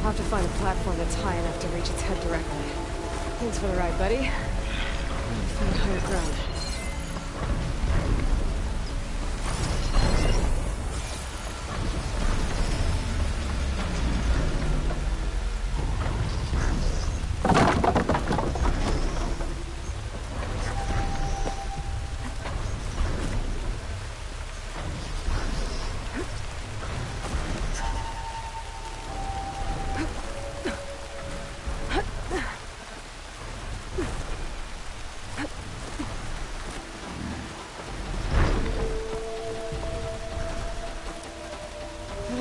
have to find a platform that's high enough to reach its head directly. Thanks for the ride, buddy. I'm gonna find higher ground.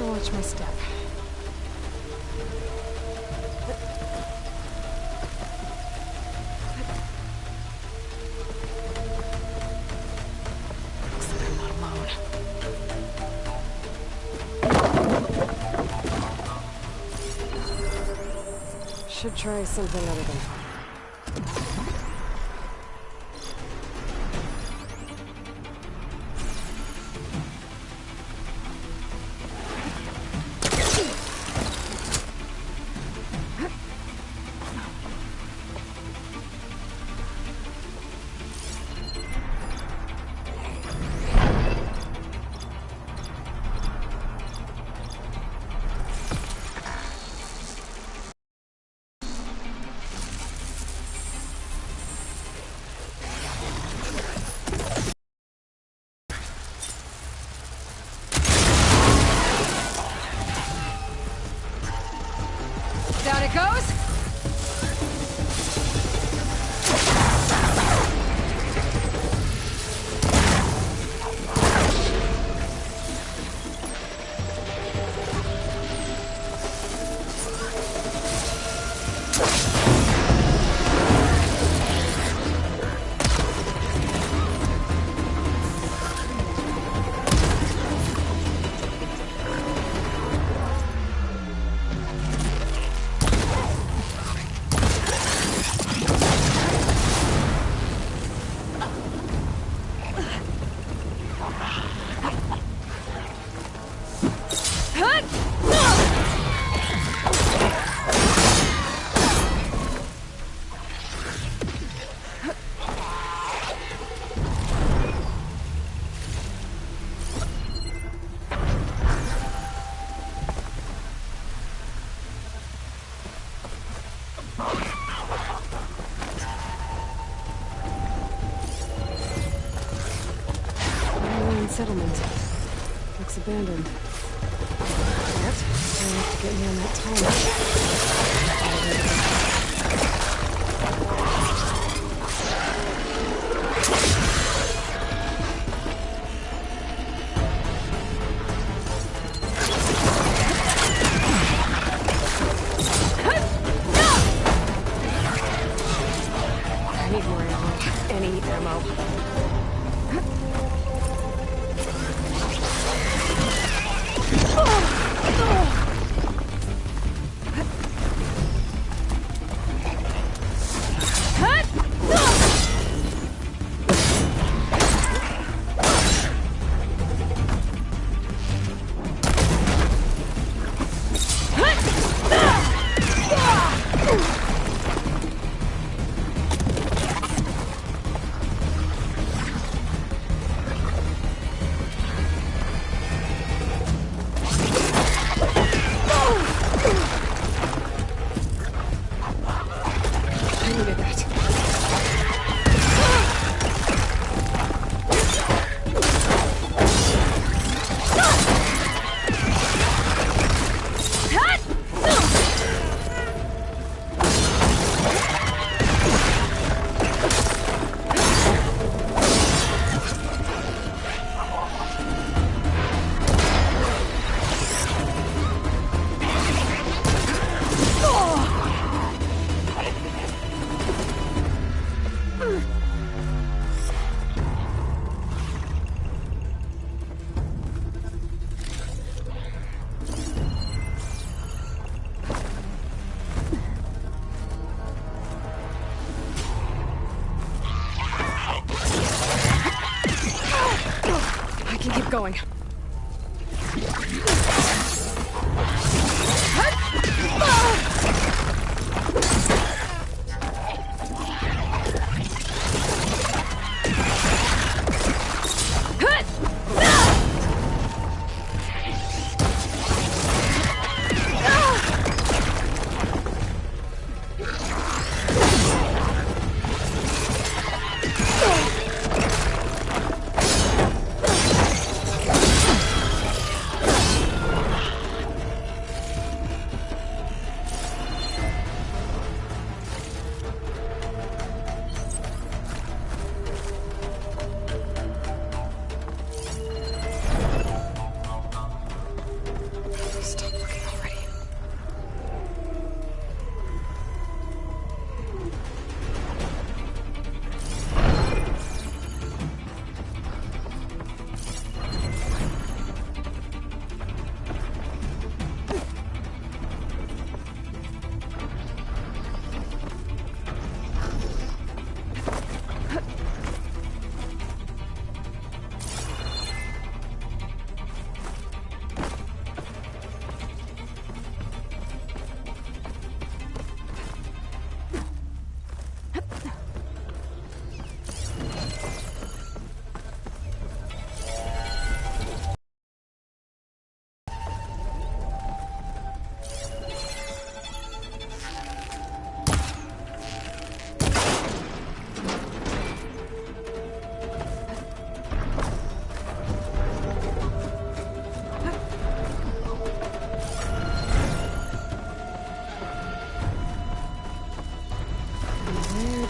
Watch my step. Looks like I'm not alone. Should try something other than fire. Down it goes! Settlement. Looks abandoned. Yet, I have to get me on that I need more ammo. Any ammo.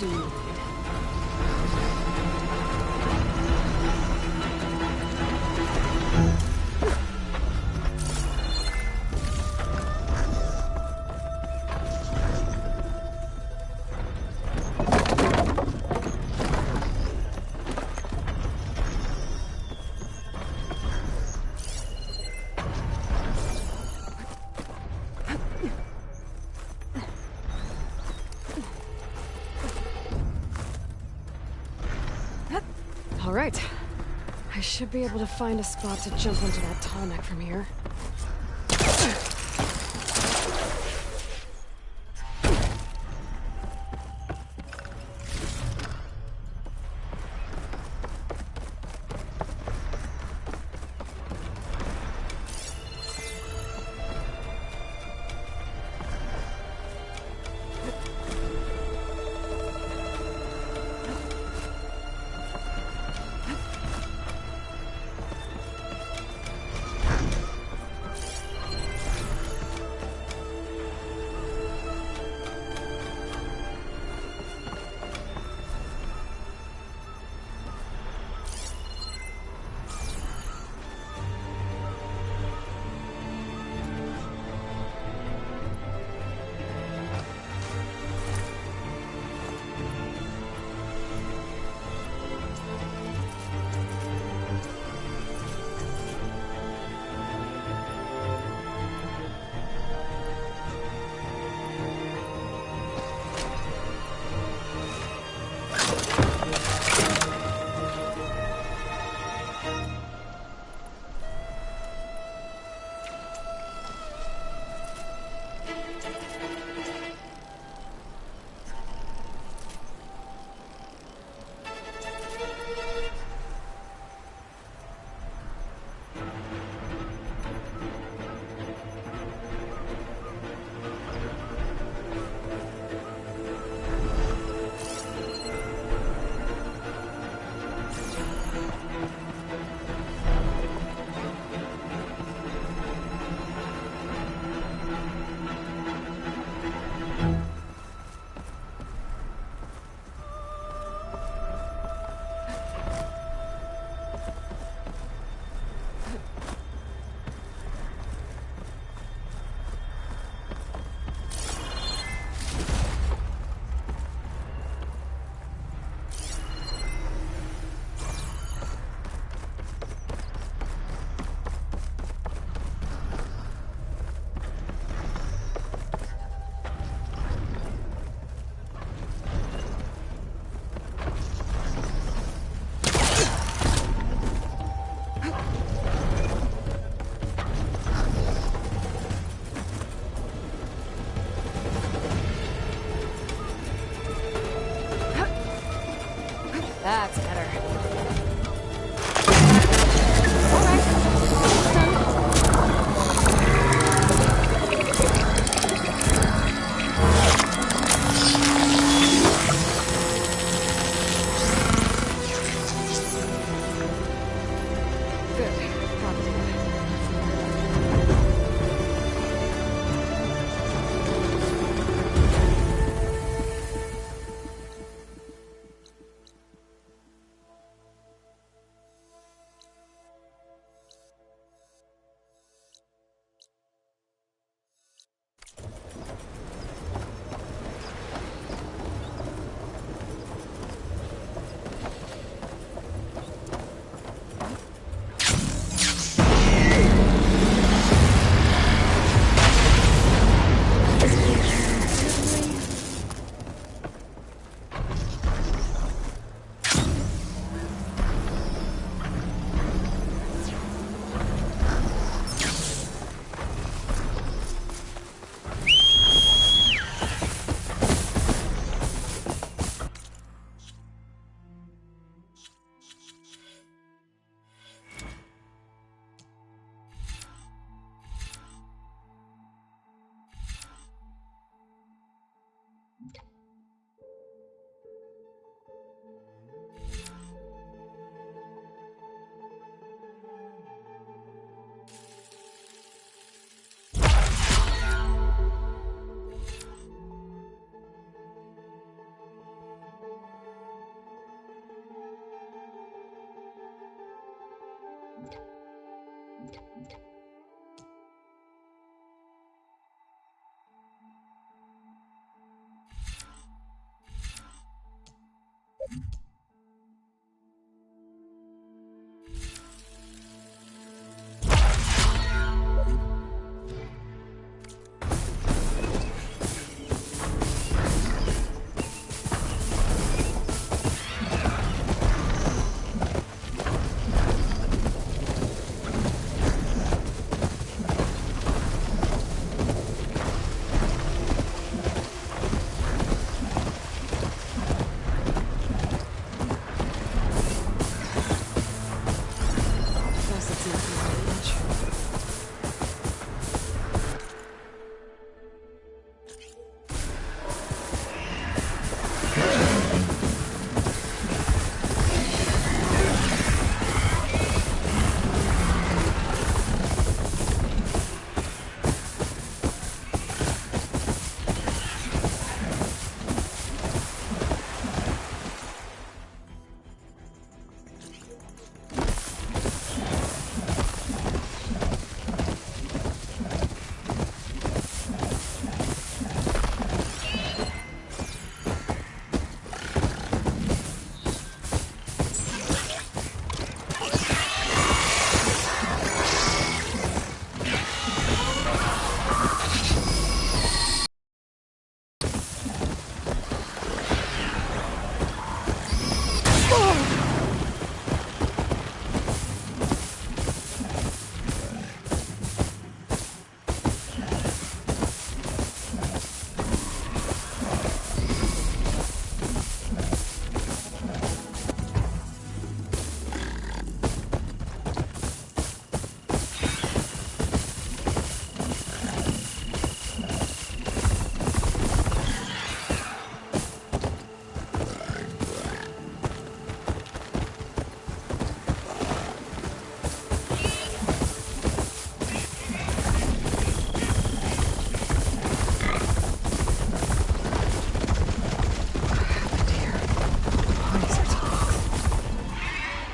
do you need? All right. I should be able to find a spot to jump onto that tall neck from here. That's better. All right. Good. Propaganda.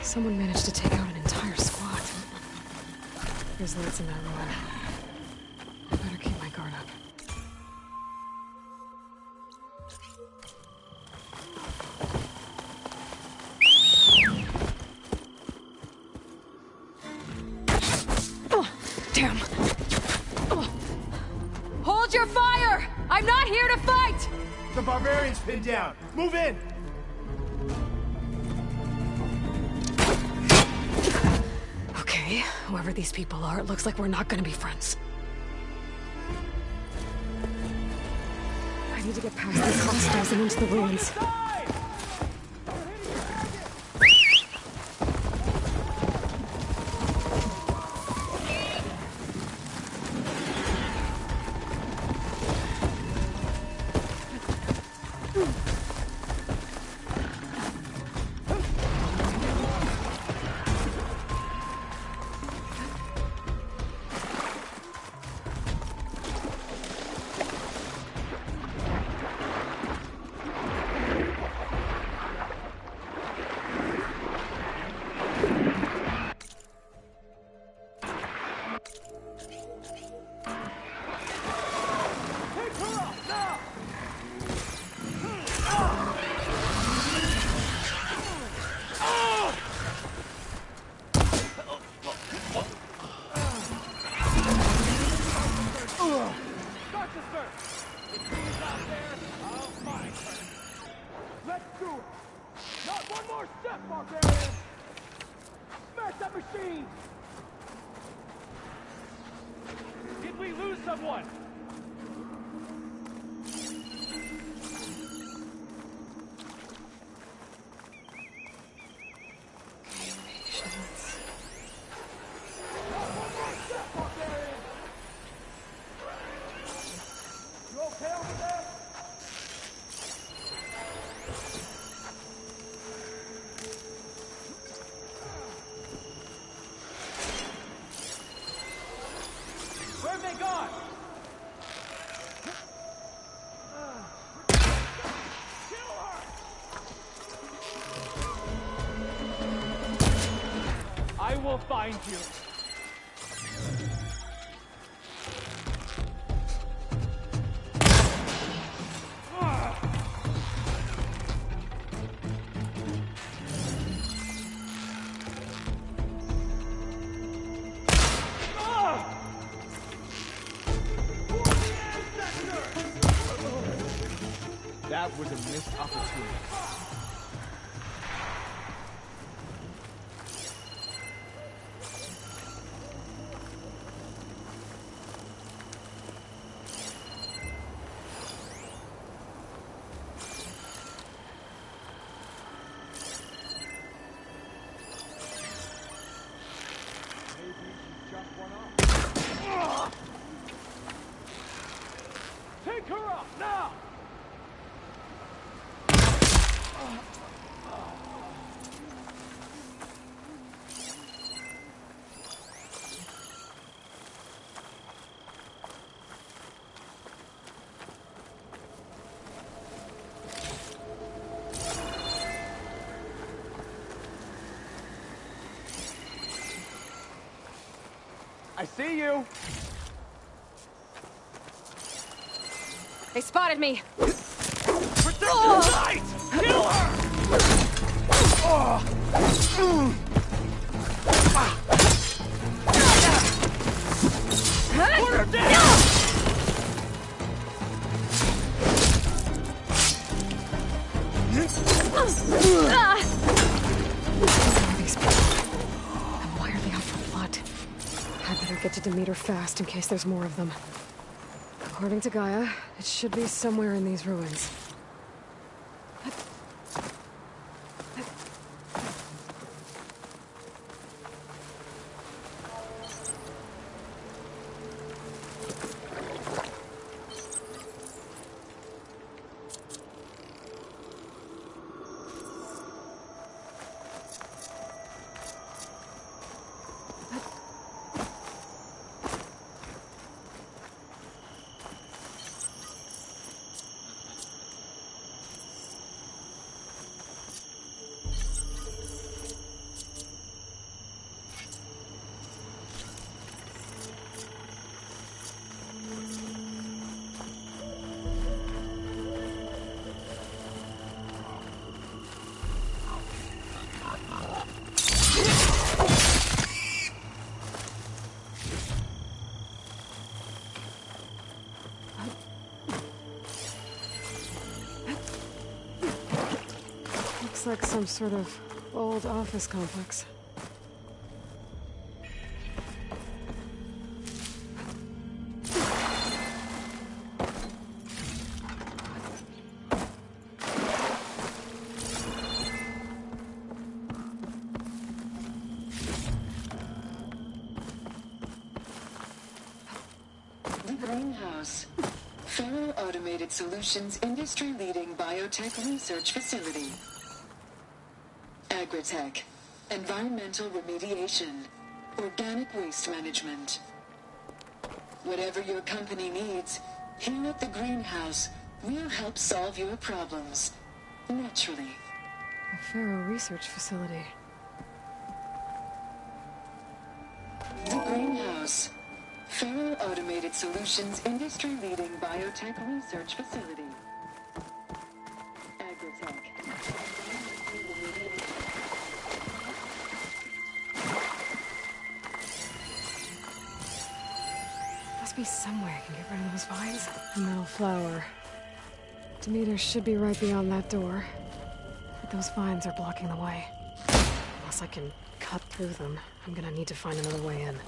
Someone managed to take out an entire squad. There's lights in that ruin. I better keep my guard up. Oh, damn. Oh. Hold your fire! I'm not here to fight! The barbarian's pinned down. Move in! Okay, whoever these people are, it looks like we're not gonna be friends. I need to get past these hostiles and into the ruins. Did we lose someone? You okay over there? Where have they gone? Kill her! I will find you. That was a missed opportunity. Maybe she just went off. Take her out now! I see you! They spotted me! Protect the light! Kill her! Put her down! These people. And why are they out for blood? I better get to Demeter fast in case there's more of them. According to Gaia, it should be somewhere in these ruins. Looks like some sort of old office complex. The Greenhouse. Faro Automated Solutions industry-leading biotech research facility. Agritech. Environmental remediation. Organic waste management. Whatever your company needs, here at the Greenhouse, we'll help solve your problems. Naturally. A Faro research facility. The Greenhouse. Faro Automated Solutions industry-leading biotech research facility. Agritech. Must be somewhere I can get rid of those vines. A metal flower. Demeter should be right beyond that door. But those vines are blocking the way. Unless I can cut through them, I'm gonna need to find another way in.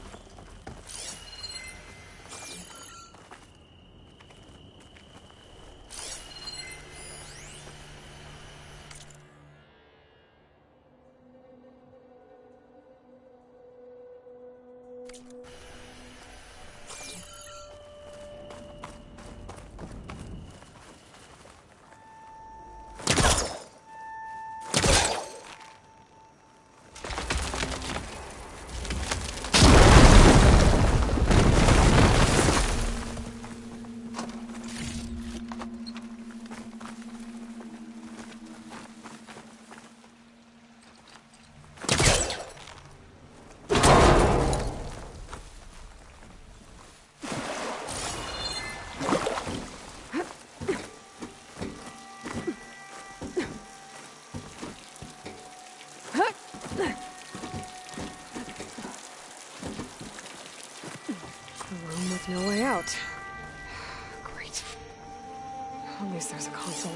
At least there's a console.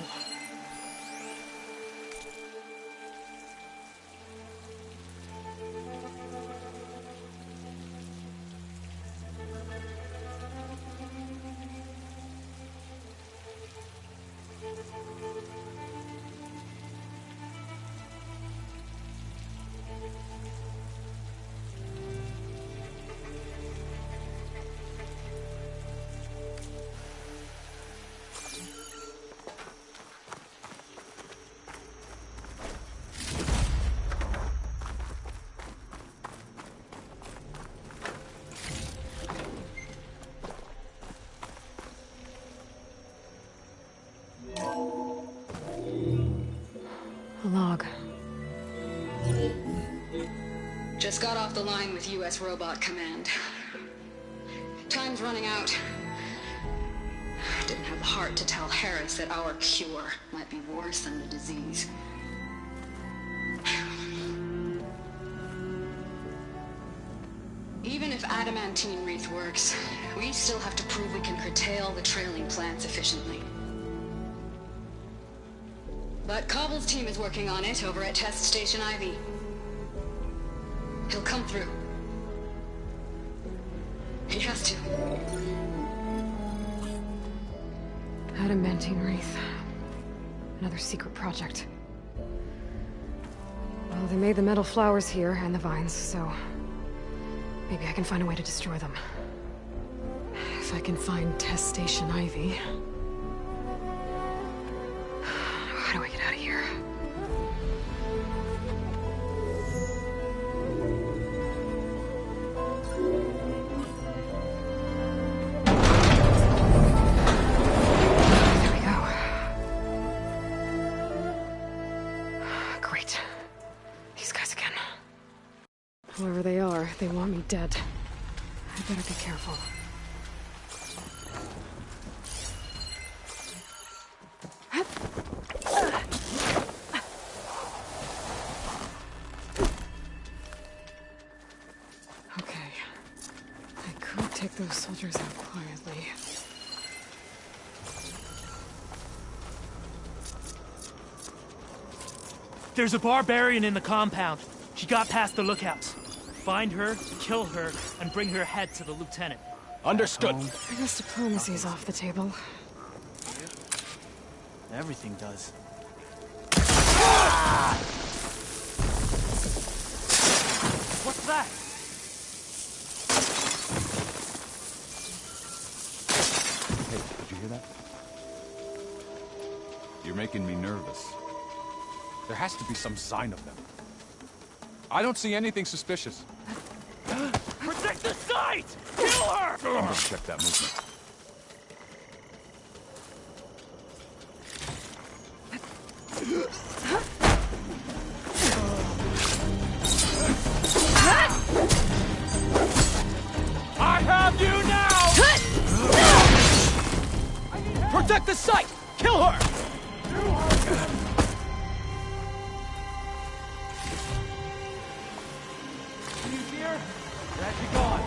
A log. Just got off the line with U.S. Robot Command. Time's running out. Didn't have the heart to tell Harris that our cure might be worse than the disease. Even if adamantine wreath works, we still have to prove we can curtail the trailing plants efficiently. But Cobble's team is working on it over at Test Station Ivy. He'll come through. He has to. Adamantine wreath. Another secret project. Well, they made the metal flowers here and the vines, so maybe I can find a way to destroy them. If I can find Test Station Ivy. How do I get out of here? There we go. Great. These guys again. Whoever they are, they want me dead. I better be careful. Take those soldiers out quietly. There's a barbarian in the compound. She got past the lookouts. Find her, kill her, and bring her head to the lieutenant. Understood. I guess diplomacy's off the table. Everything does. What's that? Hey, did you hear that? You're making me nervous. There has to be some sign of them. I don't see anything suspicious. Protect the site! Kill her! I'm gonna check that movement. I have you now! Protect the site! Kill her! You here? Glad you're gone.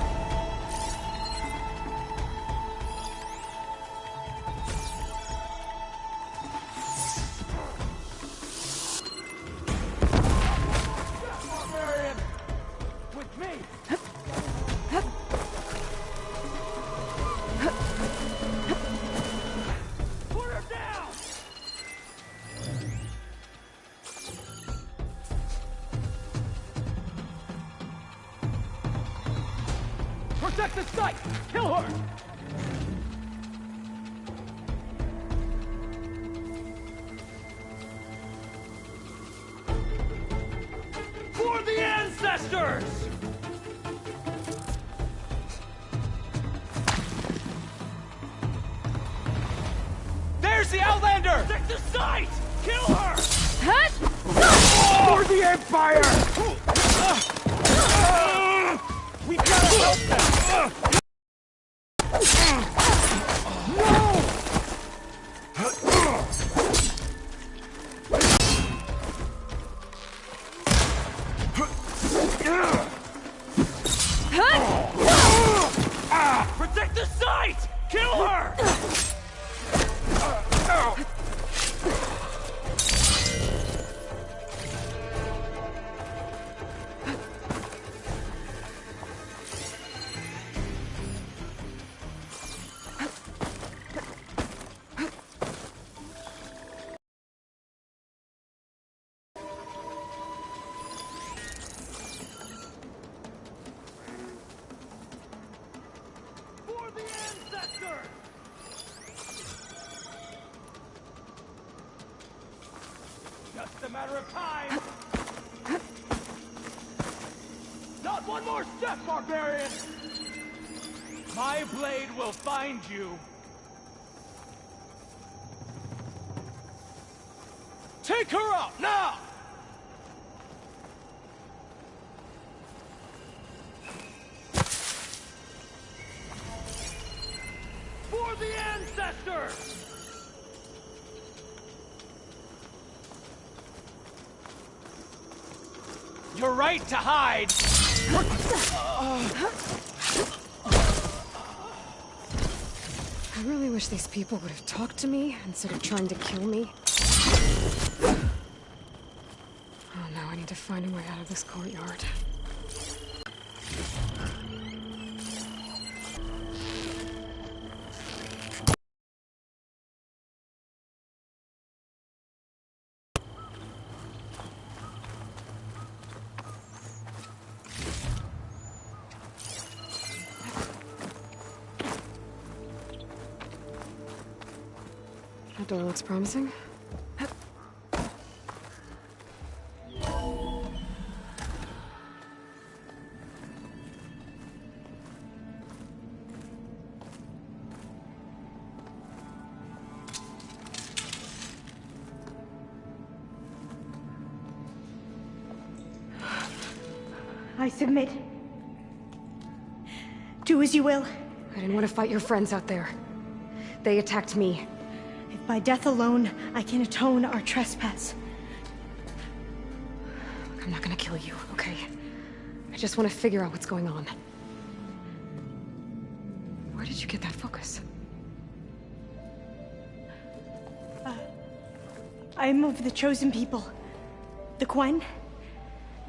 Barbarian! With me! Put her down! Protect the site! Kill her! For the ancestors! There's the Outlander! Protect the site! Kill her! For the Empire! We've got to help them! Protect the site! Kill her! a matter of time! Not one more step, barbarian! My blade will find you! Take her out, now! For the ancestors! Your right to hide! I really wish these people would have talked to me instead of trying to kill me. Oh no, I need to find a way out of this courtyard. That door looks promising. I submit. Do as you will. I didn't want to fight your friends out there. They attacked me. If by death alone I can atone our trespass. Look, I'm not gonna kill you, okay? I just want to figure out what's going on. Where did you get that focus? I am of the chosen people. The Quen.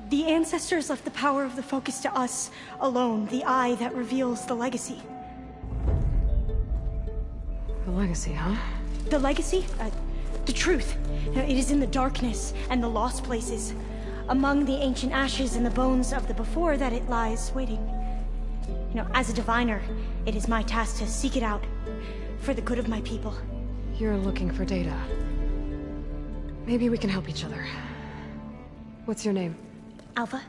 The ancestors left the power of the focus to us alone, the eye that reveals the legacy. The legacy, huh? The legacy? The truth. It is in the darkness and the lost places. Among the ancient ashes and the bones of the before that it lies waiting. As a diviner, it is my task to seek it out. For the good of my people. You're looking for data. Maybe we can help each other. What's your name? Alpha.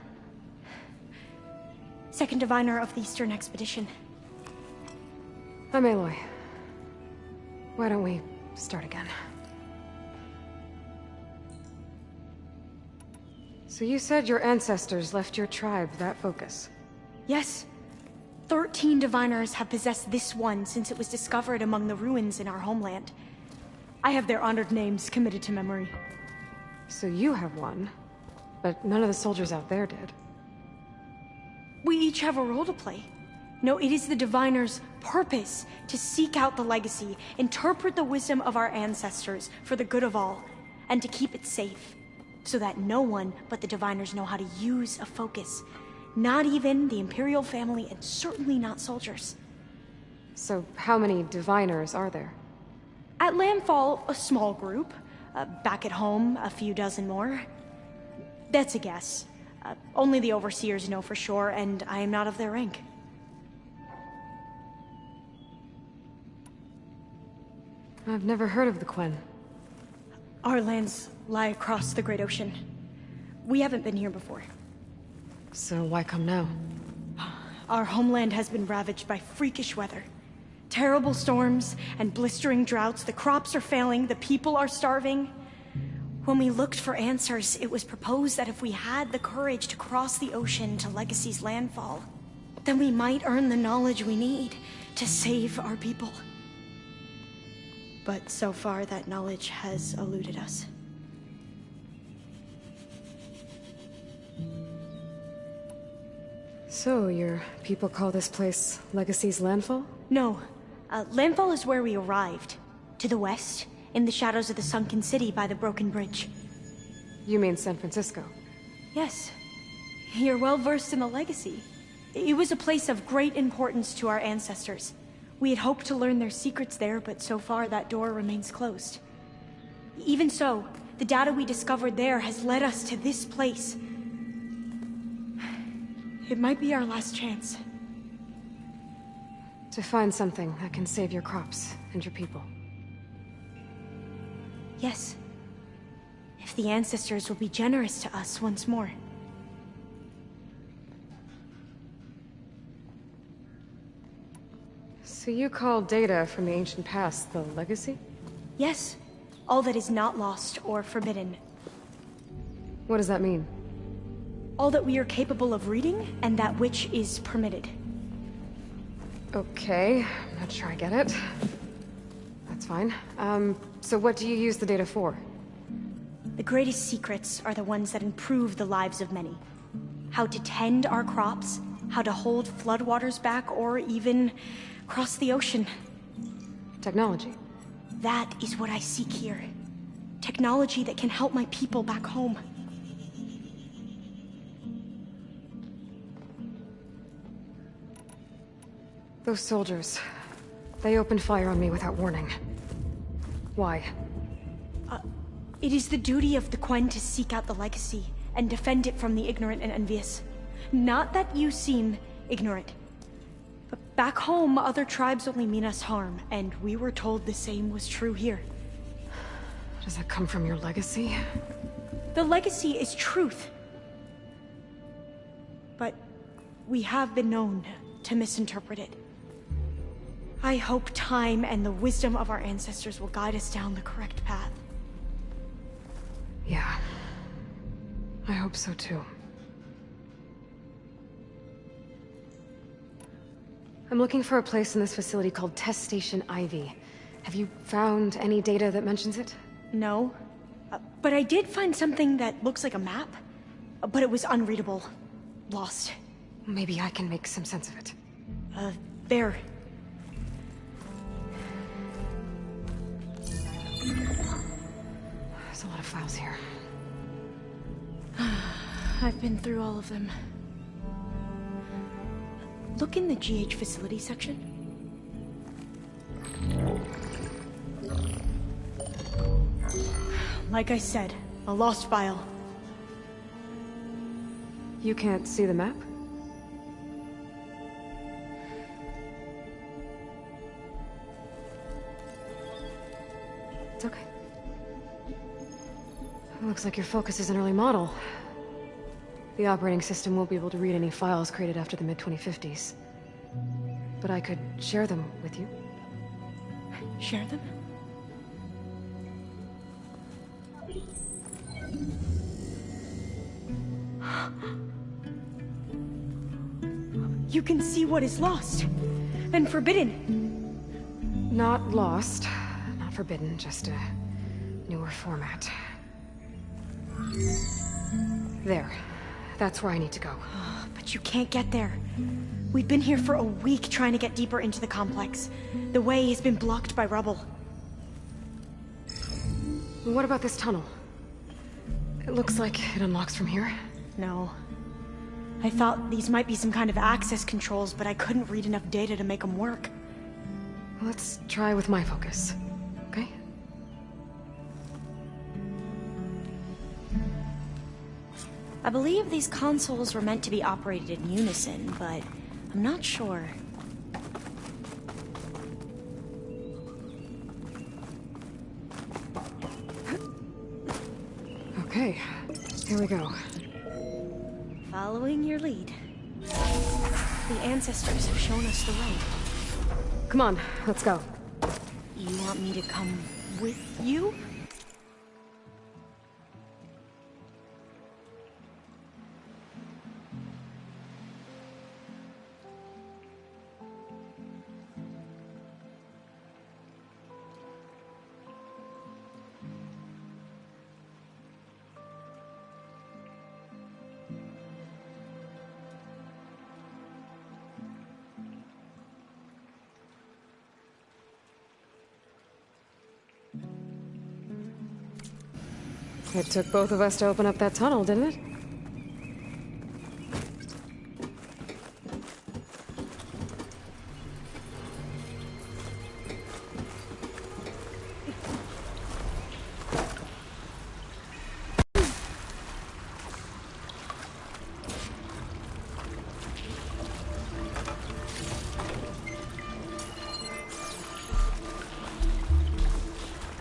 Second diviner of the Eastern Expedition. I'm Aloy. Why don't we start again? So you said your ancestors left your tribe that focus? Yes. 13 diviners have possessed this one since it was discovered among the ruins in our homeland. I have their honored names committed to memory. So you have one, but none of the soldiers out there did. We each have a role to play. No, it is the diviner's purpose to seek out the legacy, interpret the wisdom of our ancestors for the good of all, and to keep it safe, so that no one but the diviners know how to use a focus. Not even the Imperial family, and certainly not soldiers. So how many diviners are there? At Landfall, a small group. Back at home, a few dozen more. That's a guess. Only the overseers know for sure, and I am not of their rank. I've never heard of the Quen. Our lands lie across the Great Ocean. We haven't been here before. So why come now? Our homeland has been ravaged by freakish weather. Terrible storms and blistering droughts. The crops are failing, the people are starving. When we looked for answers, it was proposed that if we had the courage to cross the ocean to Legacy's landfall, then we might earn the knowledge we need to save our people. But so far, that knowledge has eluded us. So, your people call this place Legacy's landfall? No. Landfall is where we arrived. To the west, in the shadows of the sunken city by the broken bridge. You mean San Francisco? Yes. You're well versed in the legacy. It was a place of great importance to our ancestors. We had hoped to learn their secrets there, but so far that door remains closed. Even so, the data we discovered there has led us to this place. It might be our last chance. To find something that can save your crops and your people. Yes. if the ancestors will be generous to us once more. So you call data from the ancient past the legacy? Yes, all that is not lost or forbidden. What does that mean? All that we are capable of reading, and that which is permitted. Okay, I'm not sure I get it. That's fine. So what do you use the data for? The greatest secrets are the ones that improve the lives of many. How to tend our crops, how to hold floodwaters back, or even cross the ocean. Technology. That is what I seek here. Technology that can help my people back home. Those soldiers, they opened fire on me without warning. Why? It is the duty of the Quen to seek out the legacy and defend it from the ignorant and envious. Not that you seem ignorant. But back home, other tribes only mean us harm, and we were told the same was true here. Does that come from your legacy? The legacy is truth. But we have been known to misinterpret it. I hope time and the wisdom of our ancestors will guide us down the correct path. Yeah. I hope so too. I'm looking for a place in this facility called Test Station Ivy. Have you found any data that mentions it? No. But I did find something that looks like a map. But it was unreadable. Lost. Maybe I can make some sense of it. There. There's a lot of files here. I've been through all of them. Look in the GH facility section. Like I said, a lost file. You can't see the map? It's okay. It looks like your focus is an early model. The operating system won't be able to read any files created after the mid-2050s. But I could share them with you. Share them? You can see what is lost and forbidden. Not lost, not forbidden, just a newer format. There. That's where I need to go. But you can't get there. We've been here for a week trying to get deeper into the complex. The way has been blocked by rubble. What about this tunnel? It looks like it unlocks from here. No. I thought these might be some kind of access controls, but I couldn't read enough data to make them work. Let's try with my focus, okay? I believe these consoles were meant to be operated in unison, but I'm not sure. Okay, here we go. Following your lead. The ancestors have shown us the way. Come on, let's go. You want me to come with you? It took both of us to open up that tunnel, didn't it?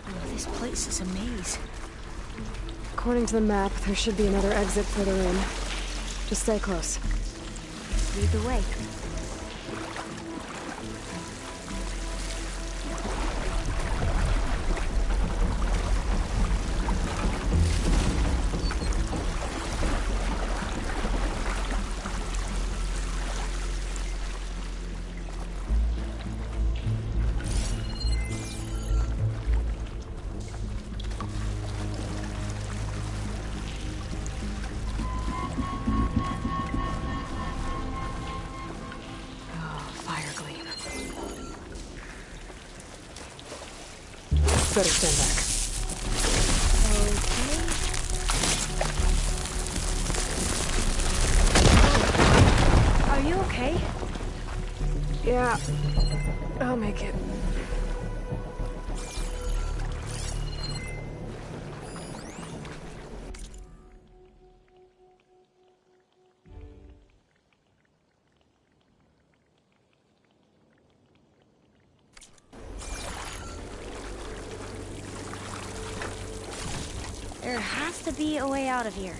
Oh, this place is a maze. According to the map, there should be another exit further in. Just stay close. Lead the way. Better stand back. Okay. Are you okay? Yeah, I'll make it. There has to be a way out of here.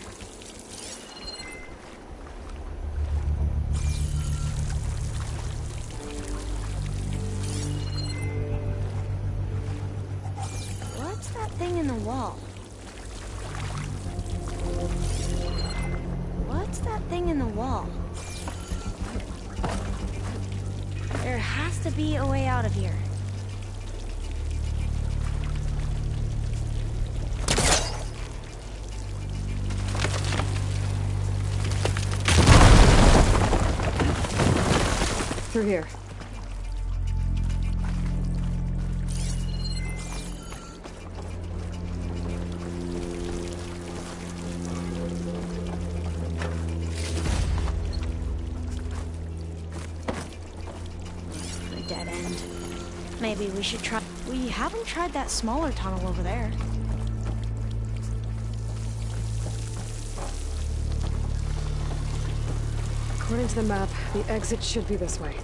What's that thing in the wall? What's that thing in the wall? There has to be a way out of here. Through here. A dead end. Maybe we should try. We haven't tried that smaller tunnel over there. According to the map, the exit should be this way.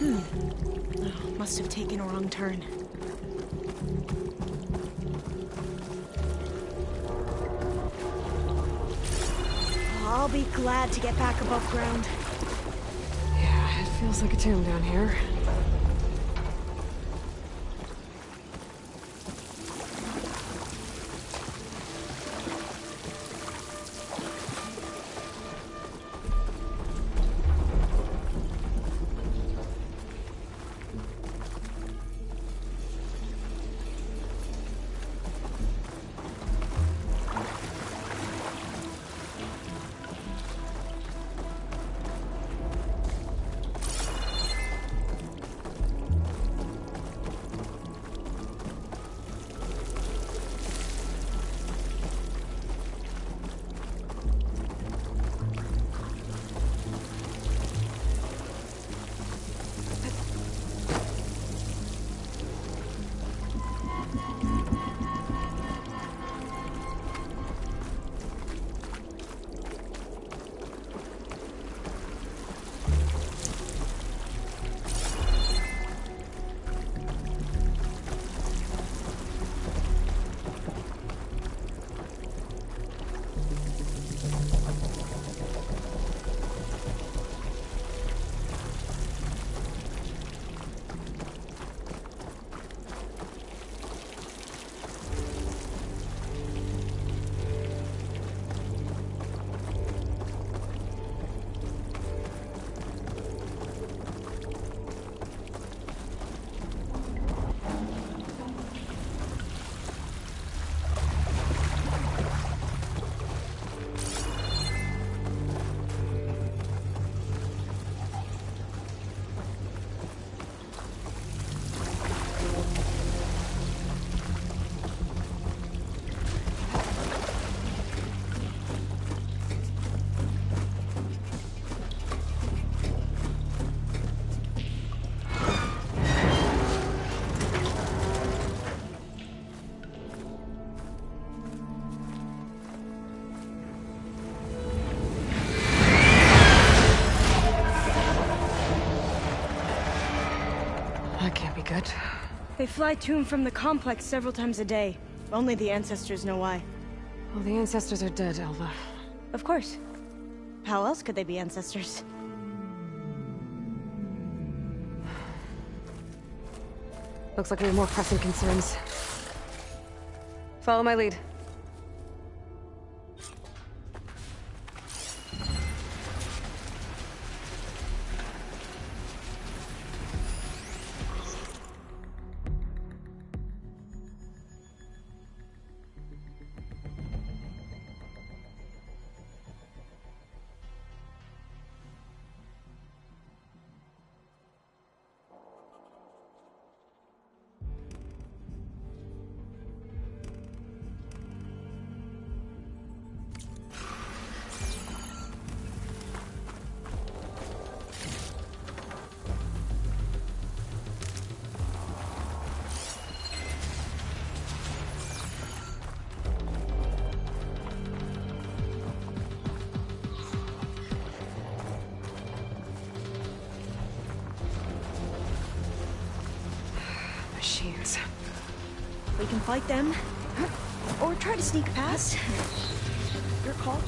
Oh, must have taken a wrong turn. I'll be glad to get back above ground. Yeah, it feels like a tomb down here. They fly to and from the complex several times a day. Only the ancestors know why. Well, the ancestors are dead, Elva. Of course. How else could they be ancestors? Looks like we have more pressing concerns. Follow my lead. Machines. We can fight them, or try to sneak past. Your call.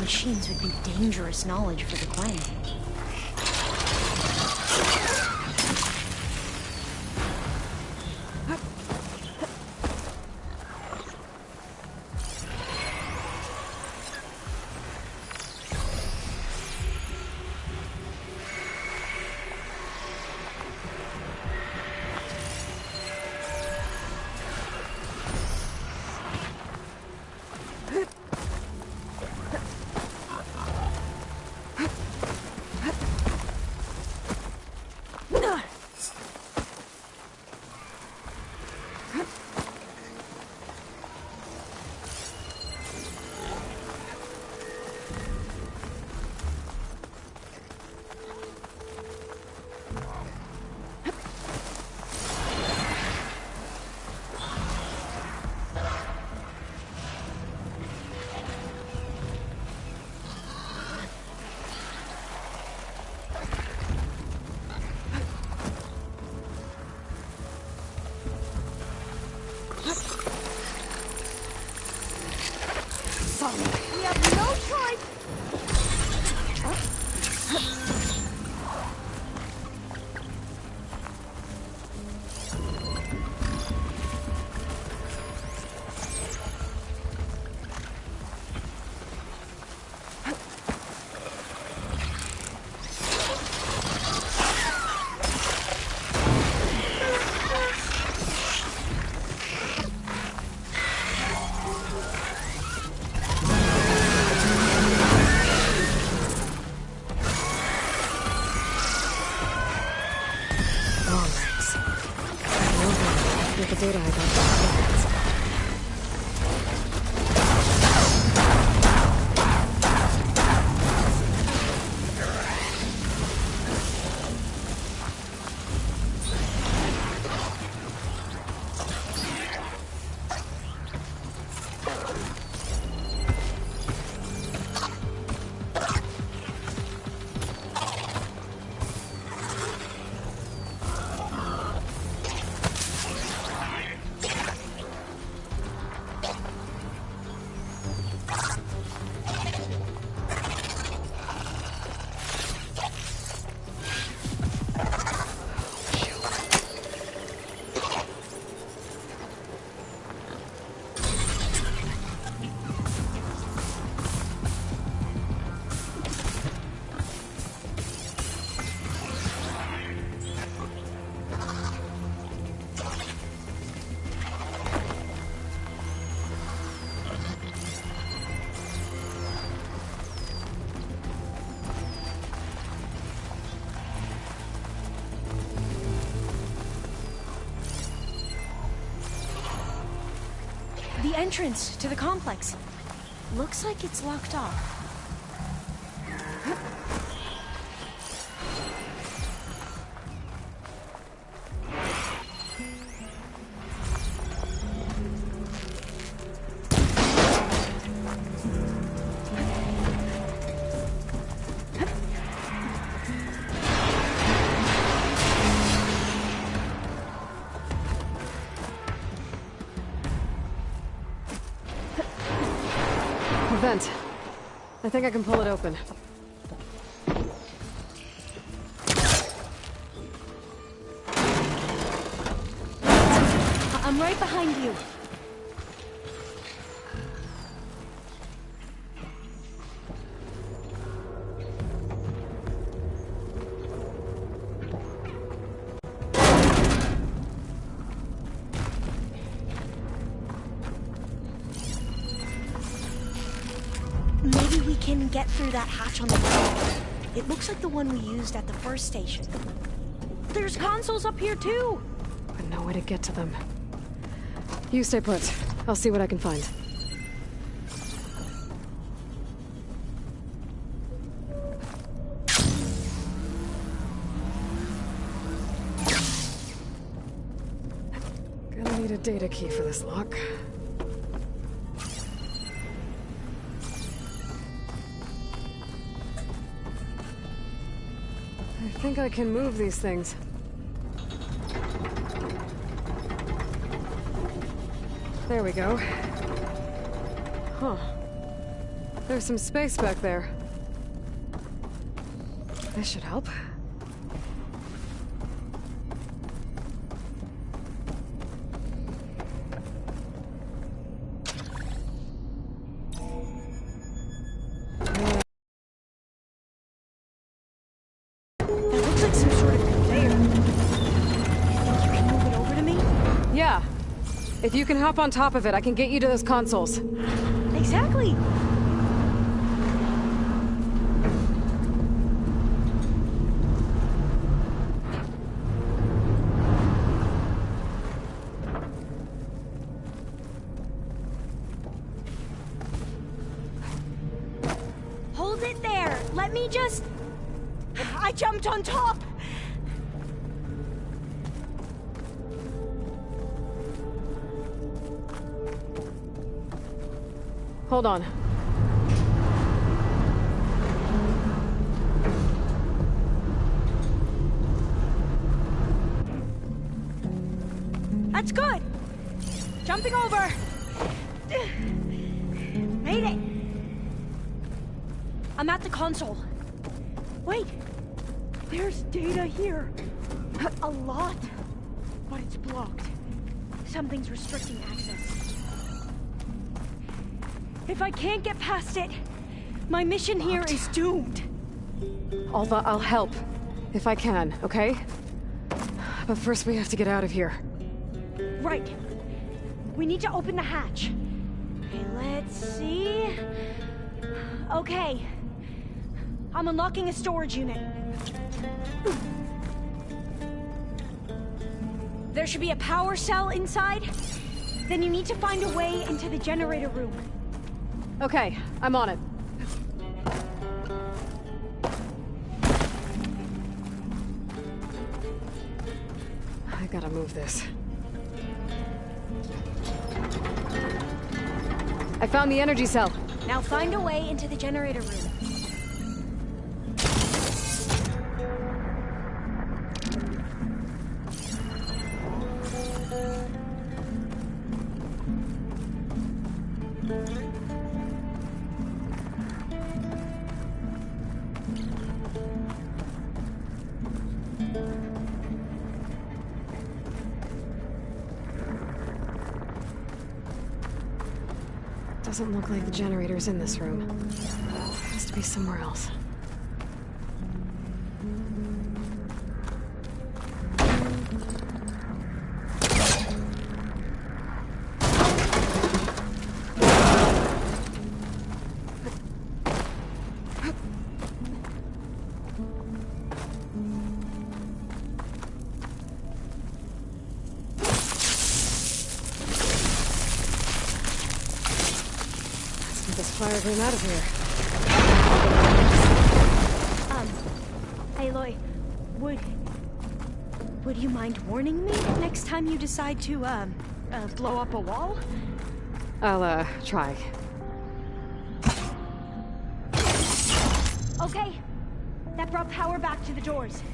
Machines would be dangerous knowledge for the Quen. We have no choice. With the data I got. entrance to the complex. Looks like it's locked off. Vent. I think I can pull it open. I'm right behind you. Maybe we can get through that hatch on the right. It looks like the one we used at the first station. There's consoles up here too! But no way to get to them. You stay put. I'll see what I can find. Gonna need a data key for this lock. I think I can move these things. There we go. Huh. There's some space back there. This should help. If you can hop on top of it, I can get you to those consoles. Exactly. Hold it there. Let me just... I jumped on top. Hold on. That's good. Jumping over. Made it. I'm at the console. Wait. There's data here. A lot. But it's blocked. Something's restricting access. If I can't get past it, my mission here is doomed. Alva, I'll help. If I can, okay? But first we have to get out of here. Right. We need to open the hatch. Okay, let's see... Okay. I'm unlocking a storage unit. There should be a power cell inside. Then you need to find a way into the generator room. Okay, I'm on it. I gotta move this. I found the energy cell. Now find a way into the generator room. Doesn't look like the generator's in this room. It has to be somewhere else. fire him out of here. Aloy, would you mind warning me next time you decide to, blow up a wall? I'll, try. Okay. That brought power back to the doors.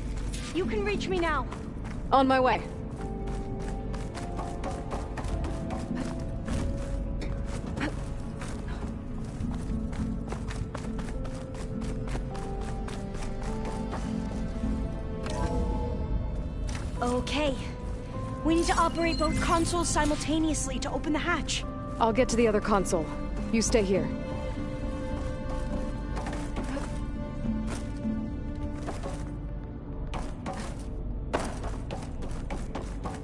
You can reach me now. On my way. Okay. We need to operate both consoles simultaneously to open the hatch. I'll get to the other console. You stay here.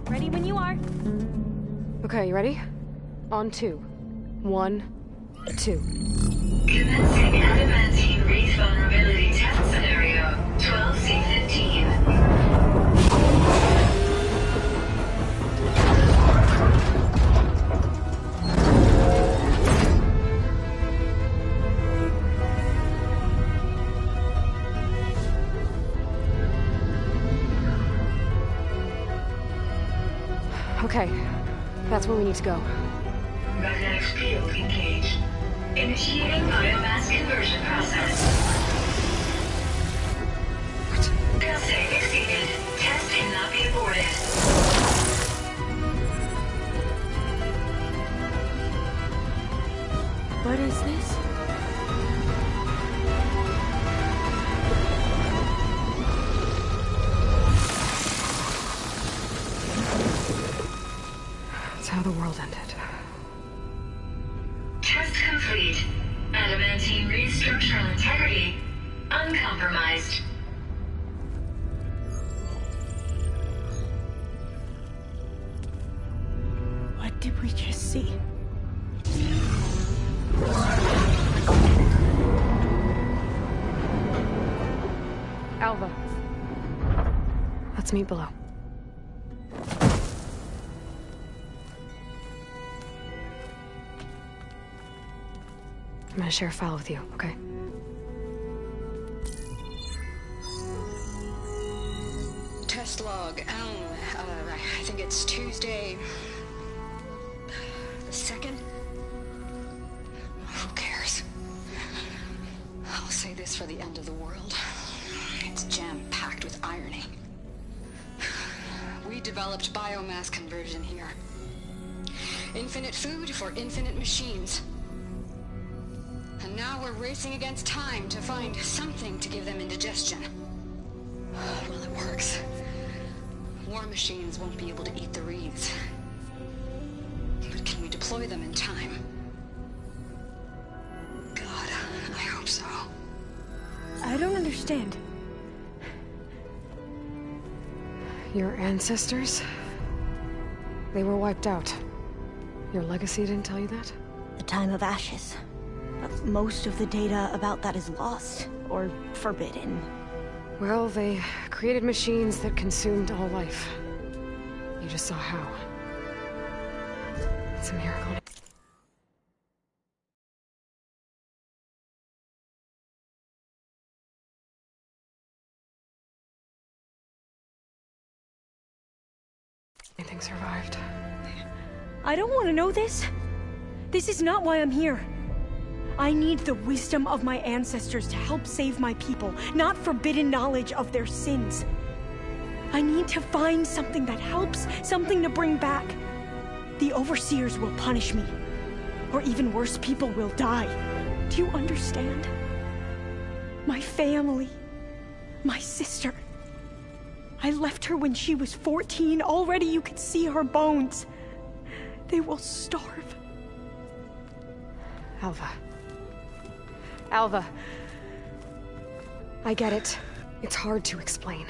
Ready when you are. Okay, you ready? On 2. 1, 2. Commencing adamantine reef vulnerability test scenario 12C15. Okay, that's where we need to go. Magnetic field engaged. Initiating biomass conversion process. What? Testing exceeded. Test cannot be aborted. What is this? That's how the world ended. Test complete. Adamantine reef structural integrity uncompromised. What did we just see? Alva. Let's meet below. I'm gonna share a file with you, okay? Test log, I think it's Tuesday... the 2nd? Who cares? I'll say this for the end of the world. It's jam-packed with irony. We developed biomass conversion here. Infinite food for infinite machines. And now we're racing against time to find something to give them indigestion. Well, it works. War machines won't be able to eat the reeds. But can we deploy them in time? God, I hope so. I don't understand. Your ancestors? They were wiped out. Your legacy didn't tell you that? The time of ashes. But most of the data about that is lost, or forbidden. Well, they created machines that consumed all life. You just saw how. It's a miracle. Anything survived. I don't want to know this. This is not why I'm here. I need the wisdom of my ancestors to help save my people, not forbidden knowledge of their sins. I need to find something that helps, something to bring back. The overseers will punish me. Or even worse, people will die. Do you understand? My family. My sister. I left her when she was 14. Already you could see her bones. They will starve. Alva. Alva. I get it. It's hard to explain.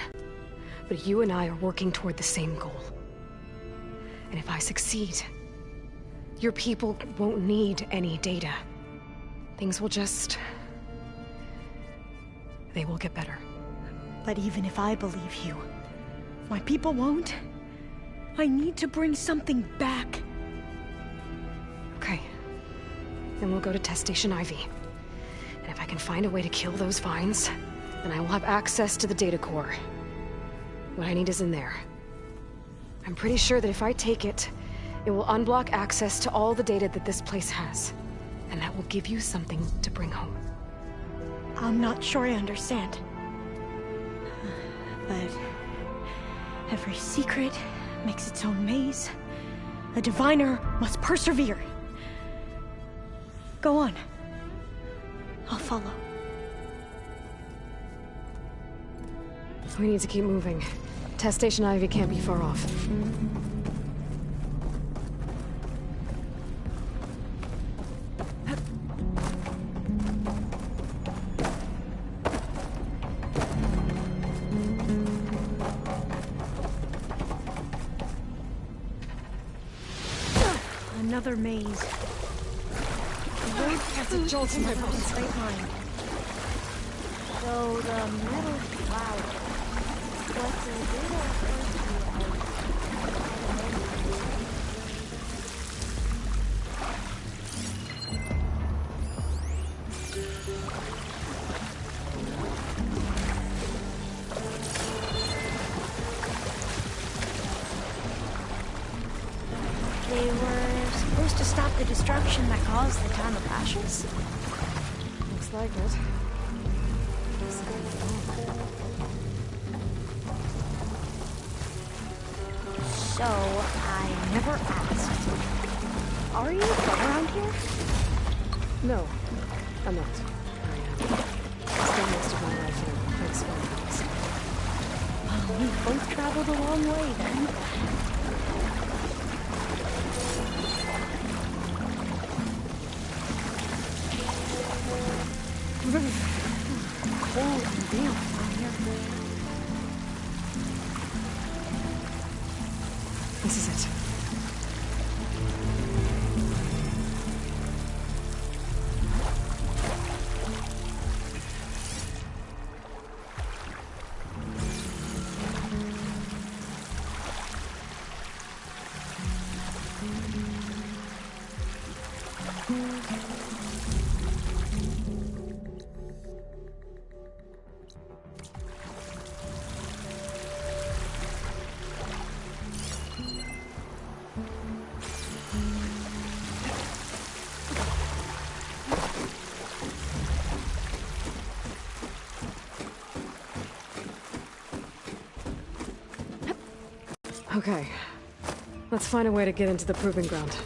But you and I are working toward the same goal. And if I succeed, your people won't need any data. Things will just... they will get better. But even if I believe you, my people won't. I need to bring something back. Okay. then we'll go to Test Station Ivy. And if I can find a way to kill those vines, then I will have access to the data core. What I need is in there. I'm pretty sure that if I take it, it will unblock access to all the data that this place has. And that will give you something to bring home. I'm not sure I understand. But every secret makes its own maze. A diviner must persevere. Go on. I'll follow. We need to keep moving. Test Station Ivy can't be far off. Another maze. The road has a jolt in my straight line. So the metal cloud. What's the data? They were supposed to stop the destruction that caused the Town of Ashes? Looks like it. So, I never asked. Are you from around here? No, I'm not. I spent most of my life in Prince Wales. Well, we both traveled a long way then. Cold and damp from here. This is it. Okay. Let's find a way to get into the proving ground.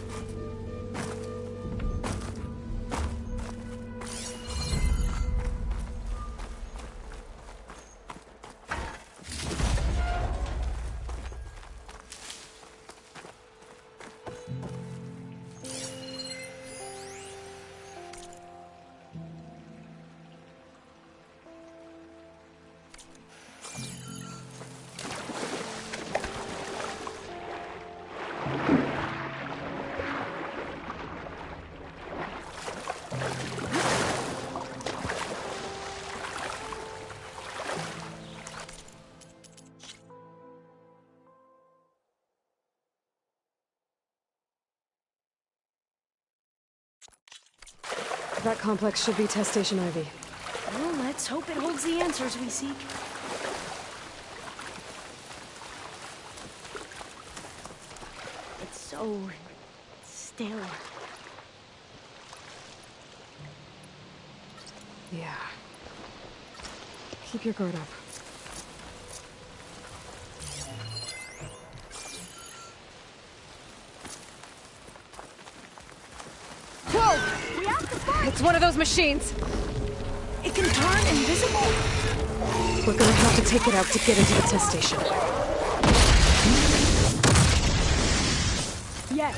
That complex should be Test Station Ivy. Well, let's hope it holds the answers we seek. It's so still. Yeah. Keep your guard up. Whoa! We have to fight! It's one of those machines! It can turn invisible! We're gonna have to take it out to get into the test station. Yes.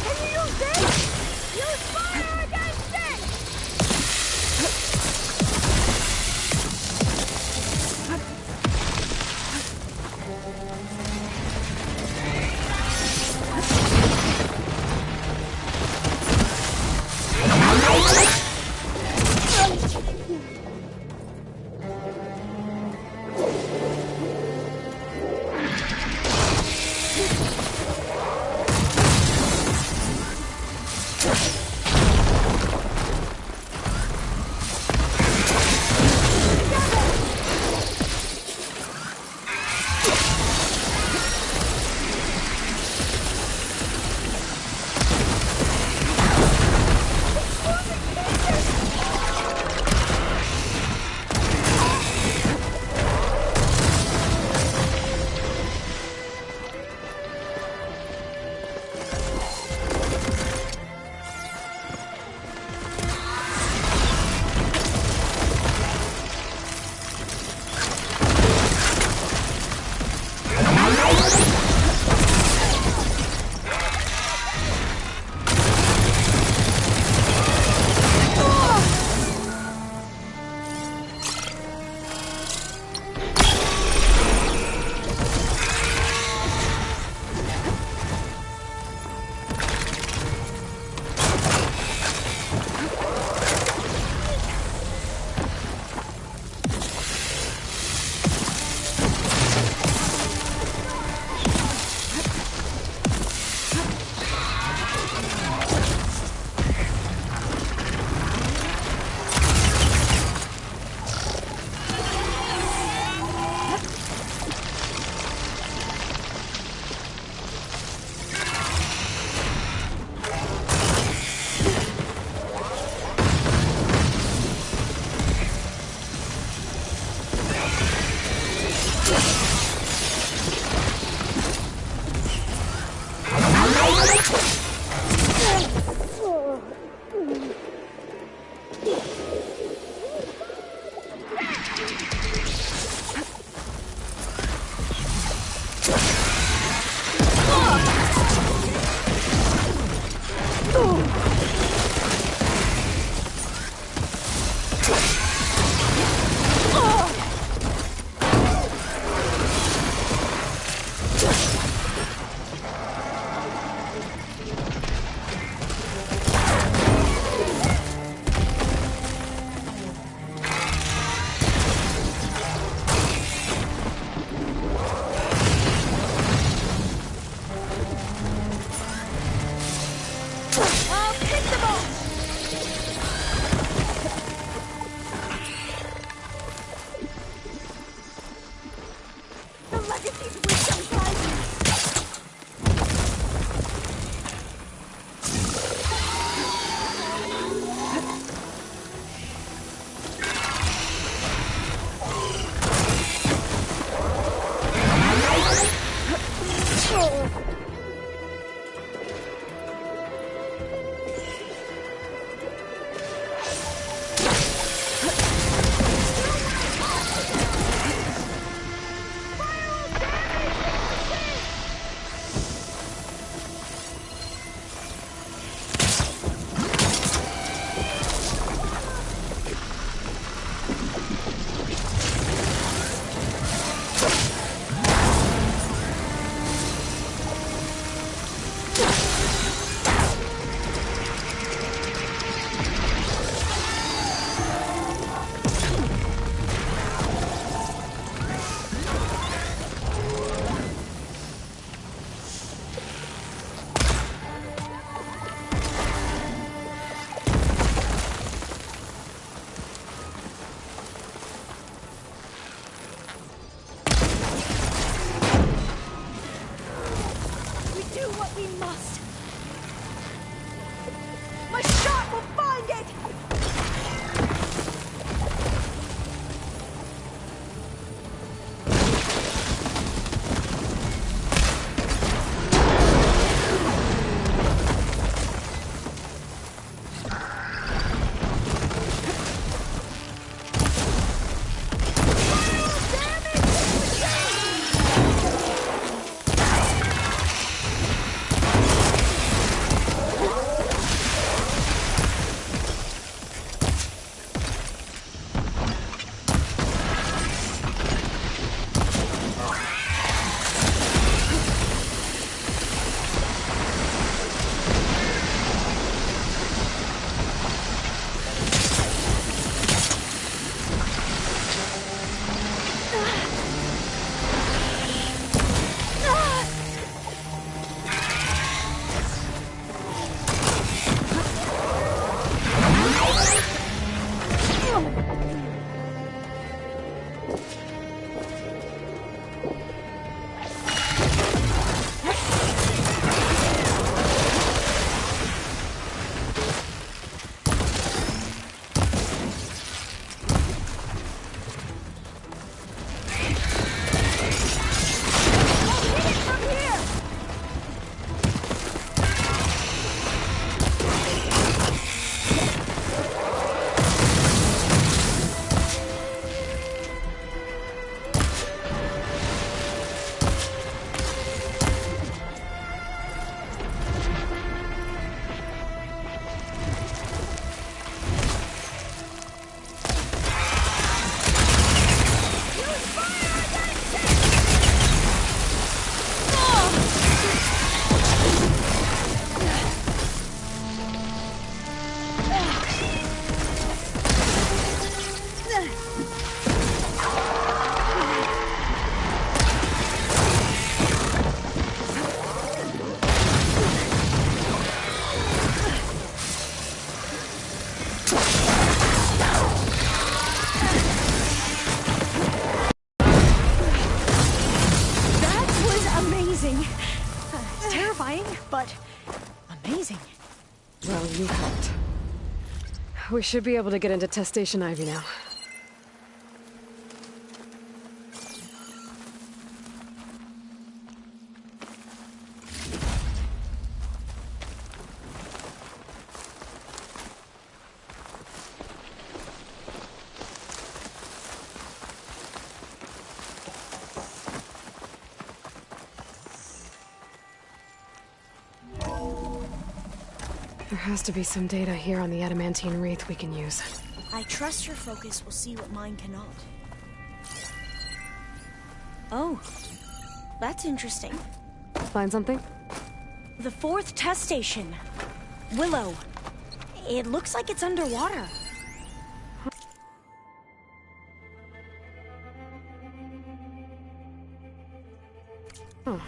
Can you use this? Use fire against it! We should be able to get into Test Station Ivy now. There has to be some data here on the adamantine wreath we can use. I trust your focus will see what mine cannot. Oh, that's interesting. Find something? The 4th test station. Willow. It looks like it's underwater. Oh.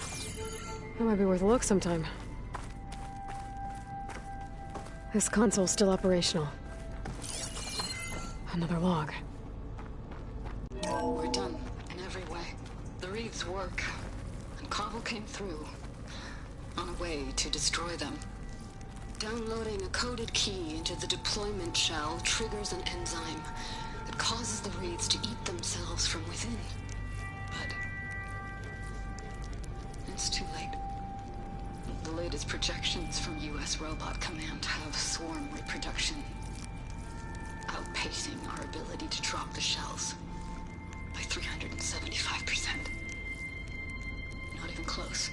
That might be worth a look sometime. This console's still operational. Another log. We're done, in every way. The wreaths work, and Cobble came through, on a way to destroy them. Downloading a coded key into the deployment shell triggers an enzyme that causes the wreaths to eat themselves from within. But it's too late. The latest projections from US Robot Command have swarm reproduction outpacing our ability to drop the shells by 375%. Not even close.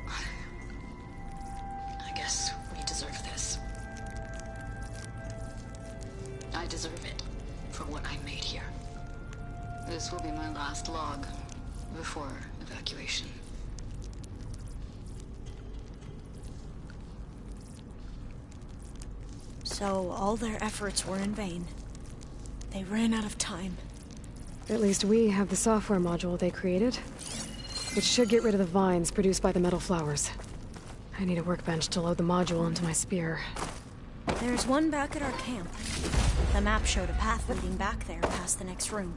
I guess we deserve this. I deserve it for what I made here. This will be my last log before evacuation. So all their efforts were in vain. They ran out of time. At least we have the software module they created. It should get rid of the vines produced by the metal flowers. I need a workbench to load the module into my spear. There's one back at our camp. The map showed a path leading back there past the next room.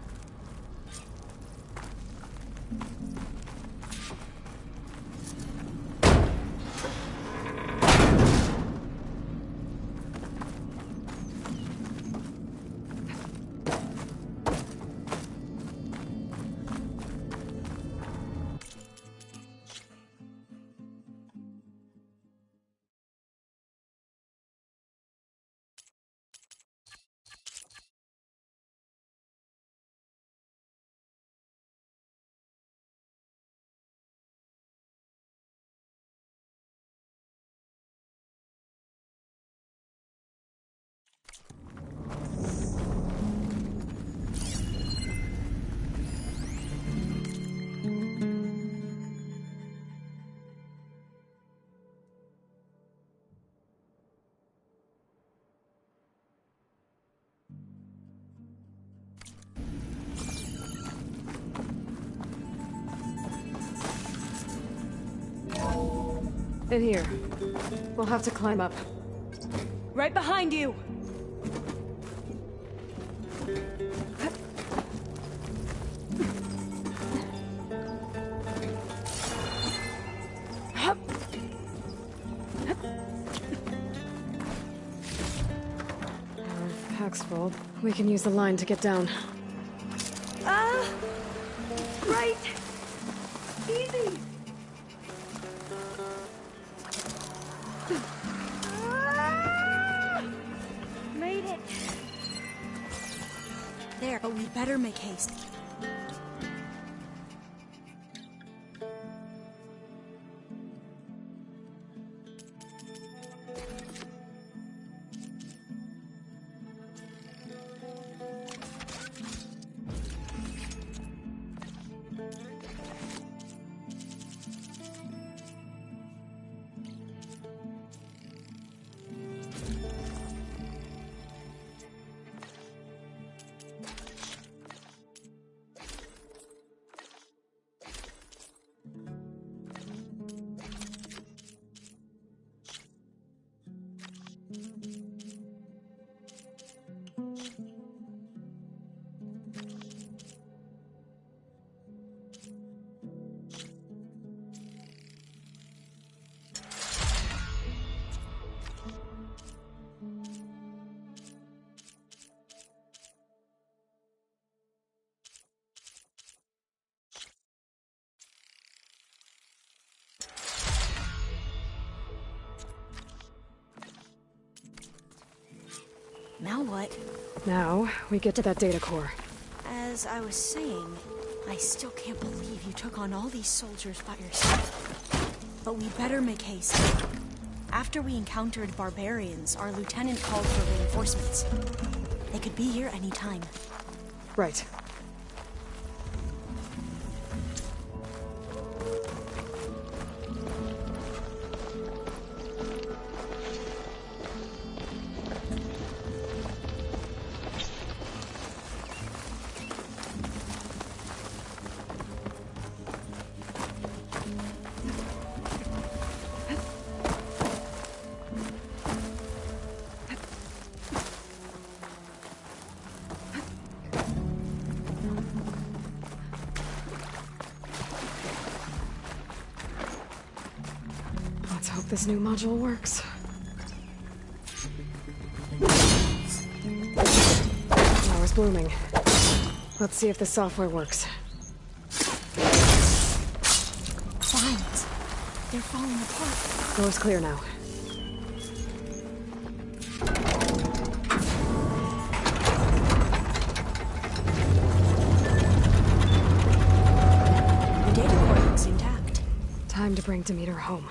In here. We'll have to climb up. Right behind you! Pack's full. We can use the line to get down. Right! Easy! Made it! There, but we better make haste. Now what? Now, we get to that data core. As I was saying, I still can't believe you took on all these soldiers by yourself. But we better make haste. After we encountered barbarians, our lieutenant called for reinforcements. They could be here any time. Right. Let's hope this new module works. Flower's blooming. Let's see if the software works. Vines. They're falling apart. Door's clear now. The data core looks intact. Time to bring Demeter home.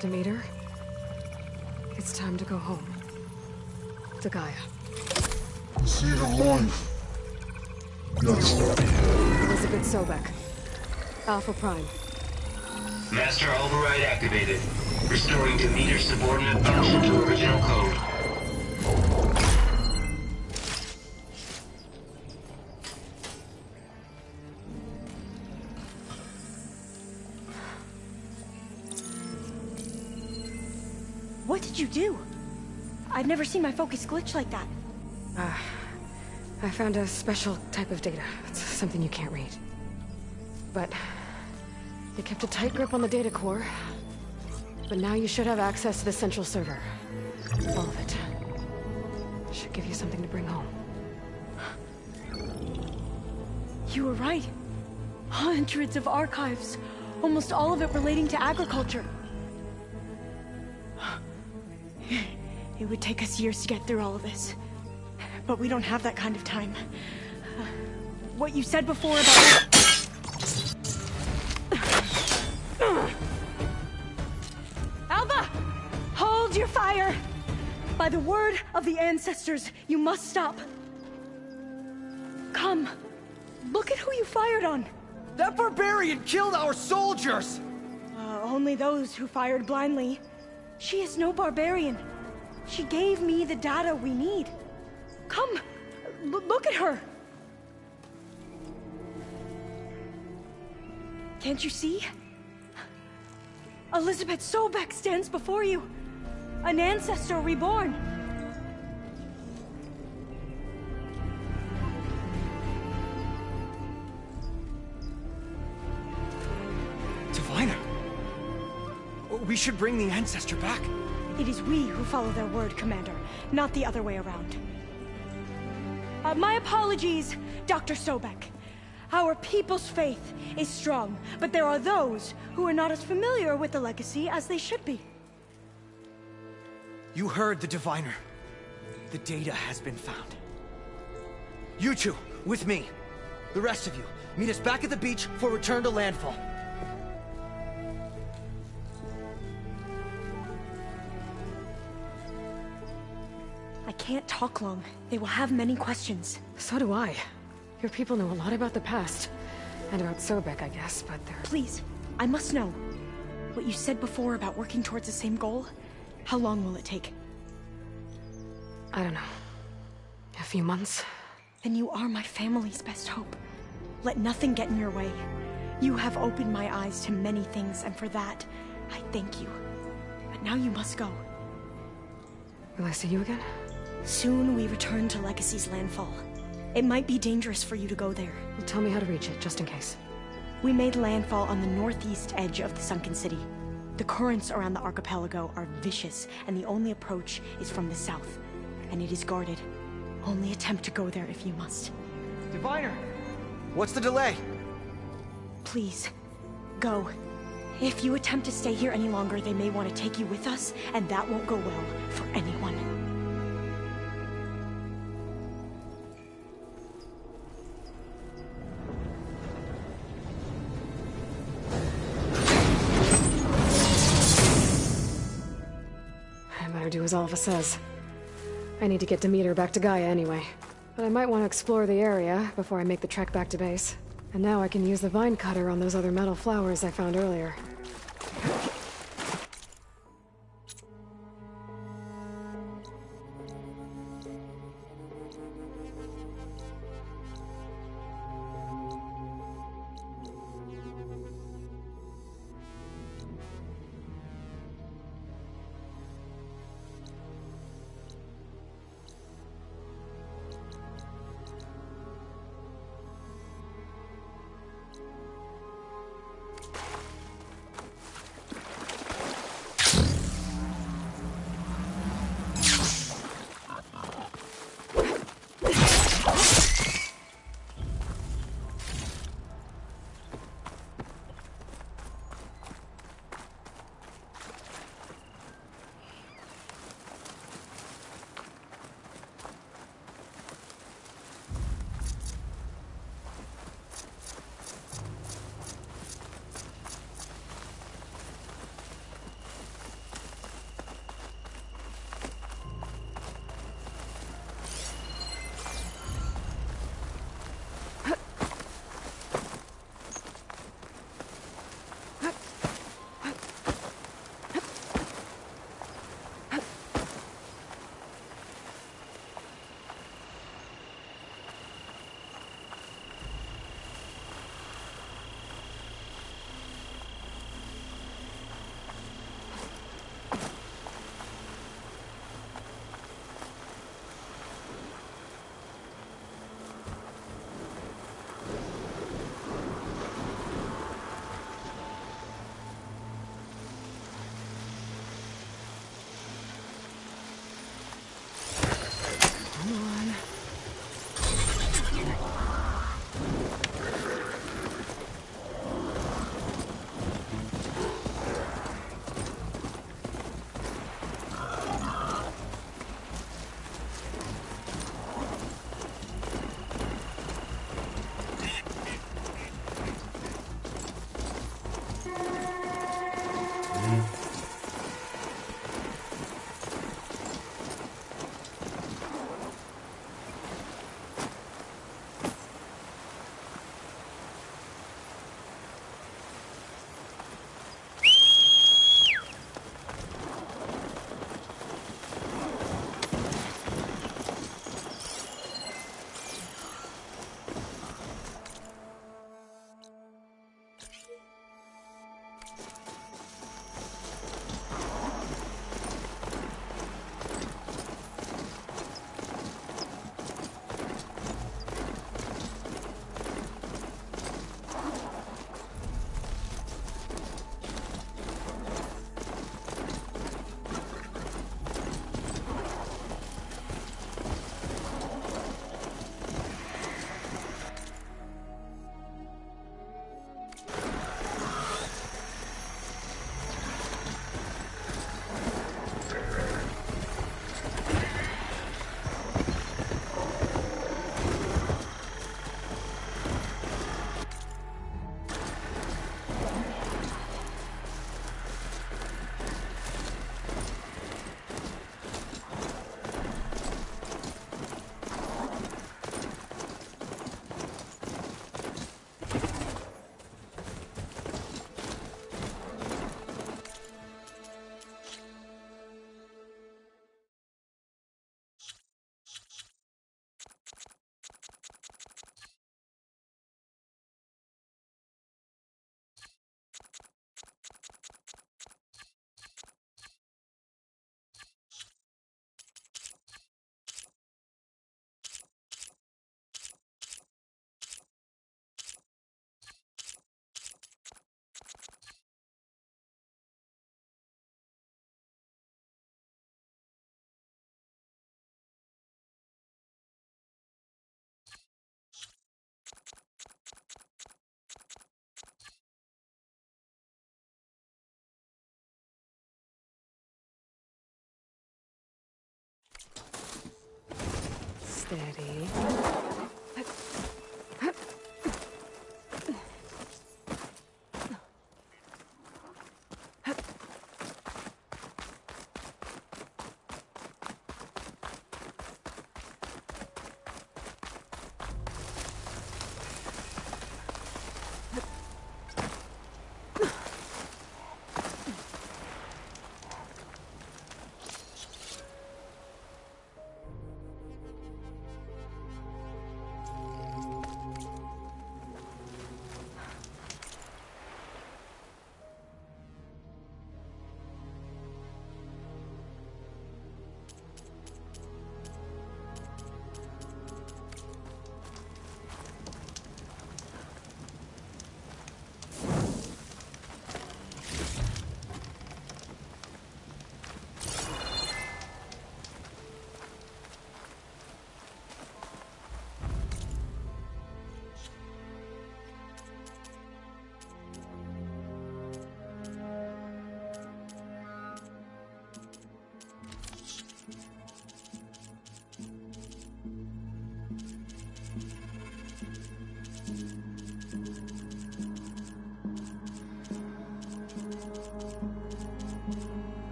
Demeter, it's time to go home. To Gaia. See the life. That's Elizabeth Sobek. Alpha Prime. Master override activated. Restoring Demeter's subordinate function to original code. What did you do? I've never seen my focus glitch like that. I found a special type of data. It's something you can't read. But you kept a tight grip on the data core. But now you should have access to the central server. All of it. Should give you something to bring home. You were right. Hundreds of archives. Almost all of it relating to agriculture. It would take us years to get through all of this. But we don't have that kind of time. What you said before about... Alva! Hold your fire! By the word of the ancestors, you must stop. Come. Look at who you fired on. That barbarian killed our soldiers! Only those who fired blindly. She is no barbarian. She gave me the data we need. Come, look at her. Can't you see? Elizabeth Sobek stands before you. An ancestor reborn. Diviner! We should bring the ancestor back. It is we who follow their word, Commander, not the other way around. My apologies, Dr. Sobek. Our people's faith is strong, but there are those who are not as familiar with the legacy as they should be. You heard the Diviner. The data has been found. You two, with me. The rest of you, meet us back at the beach for return to landfall. I can't talk long. They will have many questions. So do I. Your people know a lot about the past. And about Sobek, I guess, but they're... Please, I must know. What you said before about working towards the same goal, how long will it take? I don't know. A few months? Then you are my family's best hope. Let nothing get in your way. You have opened my eyes to many things, and for that, I thank you. But now you must go. Will I see you again? Soon we return to Legacy's landfall. It might be dangerous for you to go there. Well, tell me how to reach it, just in case. We made landfall on the northeast edge of the sunken city. The currents around the archipelago are vicious, and the only approach is from the south. And it is guarded. Only attempt to go there if you must. Diviner! What's the delay? Please, go. If you attempt to stay here any longer, they may want to take you with us, and that won't go well for anyone. I better do as Alva says. I need to get Demeter back to Gaia anyway. But I might want to explore the area before I make the trek back to base. And now I can use the vine cutter on those other metal flowers I found earlier. Steady.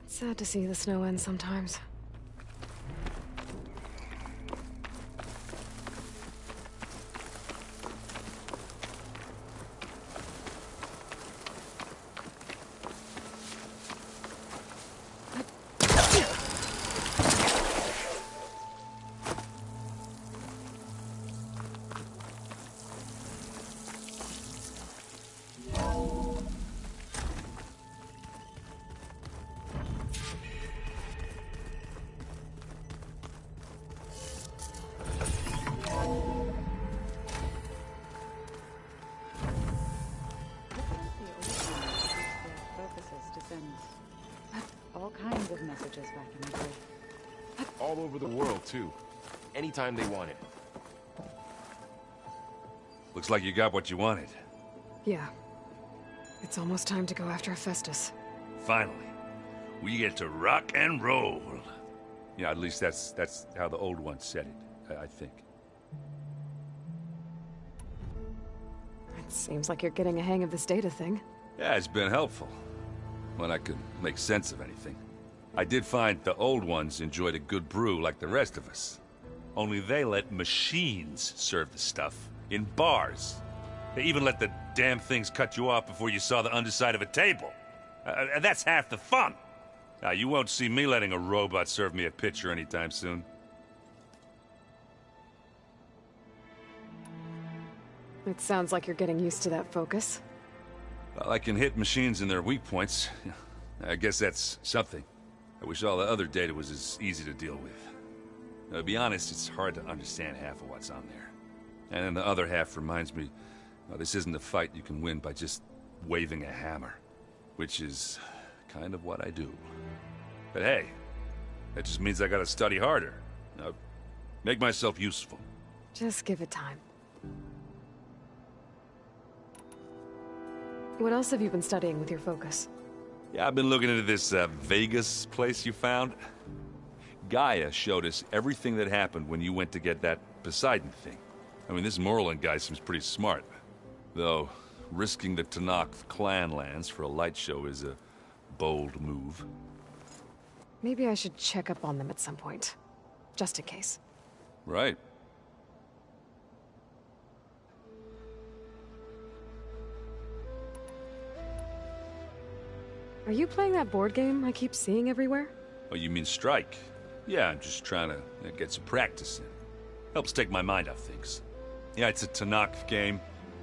It's sad to see the snow end sometimes. All kinds of messages back in the day. All over the world, too. Anytime they wanted. Looks like you got what you wanted. Yeah. It's almost time to go after Hephaestus. Finally. We get to rock and roll. Yeah, at least that's how the old one said it, I think. It seems like you're getting a hang of this data thing. Yeah, it's been helpful. When I could make sense of anything. I did find the old ones enjoyed a good brew like the rest of us. Only they let machines serve the stuff in bars. They even let the damn things cut you off before you saw the underside of a table. And that's half the fun. Now, you won't see me letting a robot serve me a pitcher anytime soon. It sounds like you're getting used to that focus. Well, I can hit machines in their weak points. I guess that's something. I wish all the other data was as easy to deal with. Now, to be honest, it's hard to understand half of what's on there. And then the other half reminds me, well, this isn't a fight you can win by just waving a hammer. Which is kind of what I do. But hey, that just means I gotta study harder. Now, make myself useful. Just give it time. What else have you been studying with your focus? Yeah, I've been looking into this Vegas place you found. Gaia showed us everything that happened when you went to get that Poseidon thing. I mean, this Morlund guy seems pretty smart. Though, risking the Tenakth clan lands for a light show is a bold move. Maybe I should check up on them at some point. Just in case. Right. Are you playing that board game I keep seeing everywhere? Oh, you mean Strike? Yeah, I'm just trying to get some practice in. Helps take my mind off things. Yeah, it's a Tenakth game.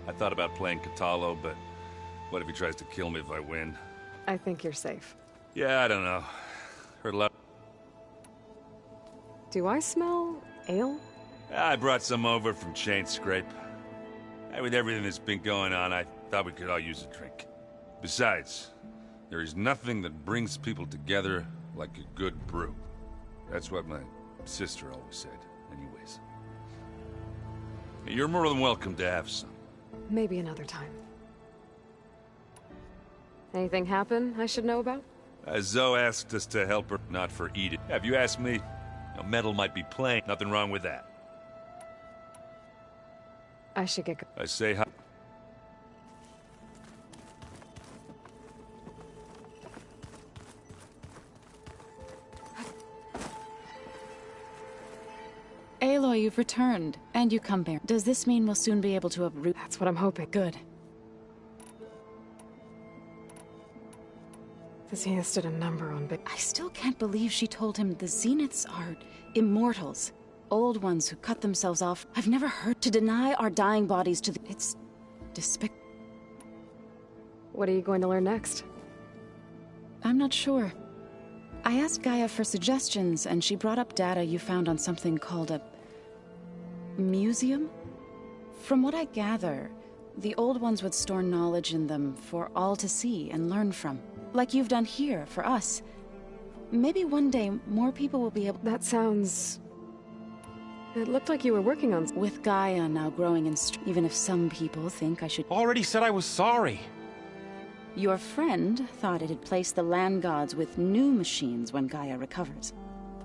I thought about playing Katalo, but what if he tries to kill me if I win? I think you're safe. Yeah, I don't know. Heard a lot. Do I smell ale? I brought some over from Chain Scrape. With everything that's been going on, I thought we could all use a drink. Besides, there is nothing that brings people together like a good brew. That's what my sister always said, anyways. You're more than welcome to have some. Maybe another time. Anything happen I should know about? Zoe asked us to help her, not for eating. If you ask me, Metal might be playing. Nothing wrong with that. I should get I say hi. Aloy, you've returned, and you come back. Does this mean we'll soon be able to uproot? That's what I'm hoping. Good. The Zeniths did a number on Big... I still can't believe she told him the Zeniths are immortals. Old ones who cut themselves off. I've never heard to deny our dying bodies to the... It's despicable. What are you going to learn next? I'm not sure. I asked Gaia for suggestions, and she brought up data you found on something called a... museum? From what I gather, the old ones would store knowledge in them for all to see and learn from. Like you've done here, for us. Maybe one day, more people will be able... That sounds... It looked like you were working on... With Gaia now growing in strength, even if some people think I should... Already said I was sorry. Your friend thought it had placed the land gods with new machines when Gaia recovers.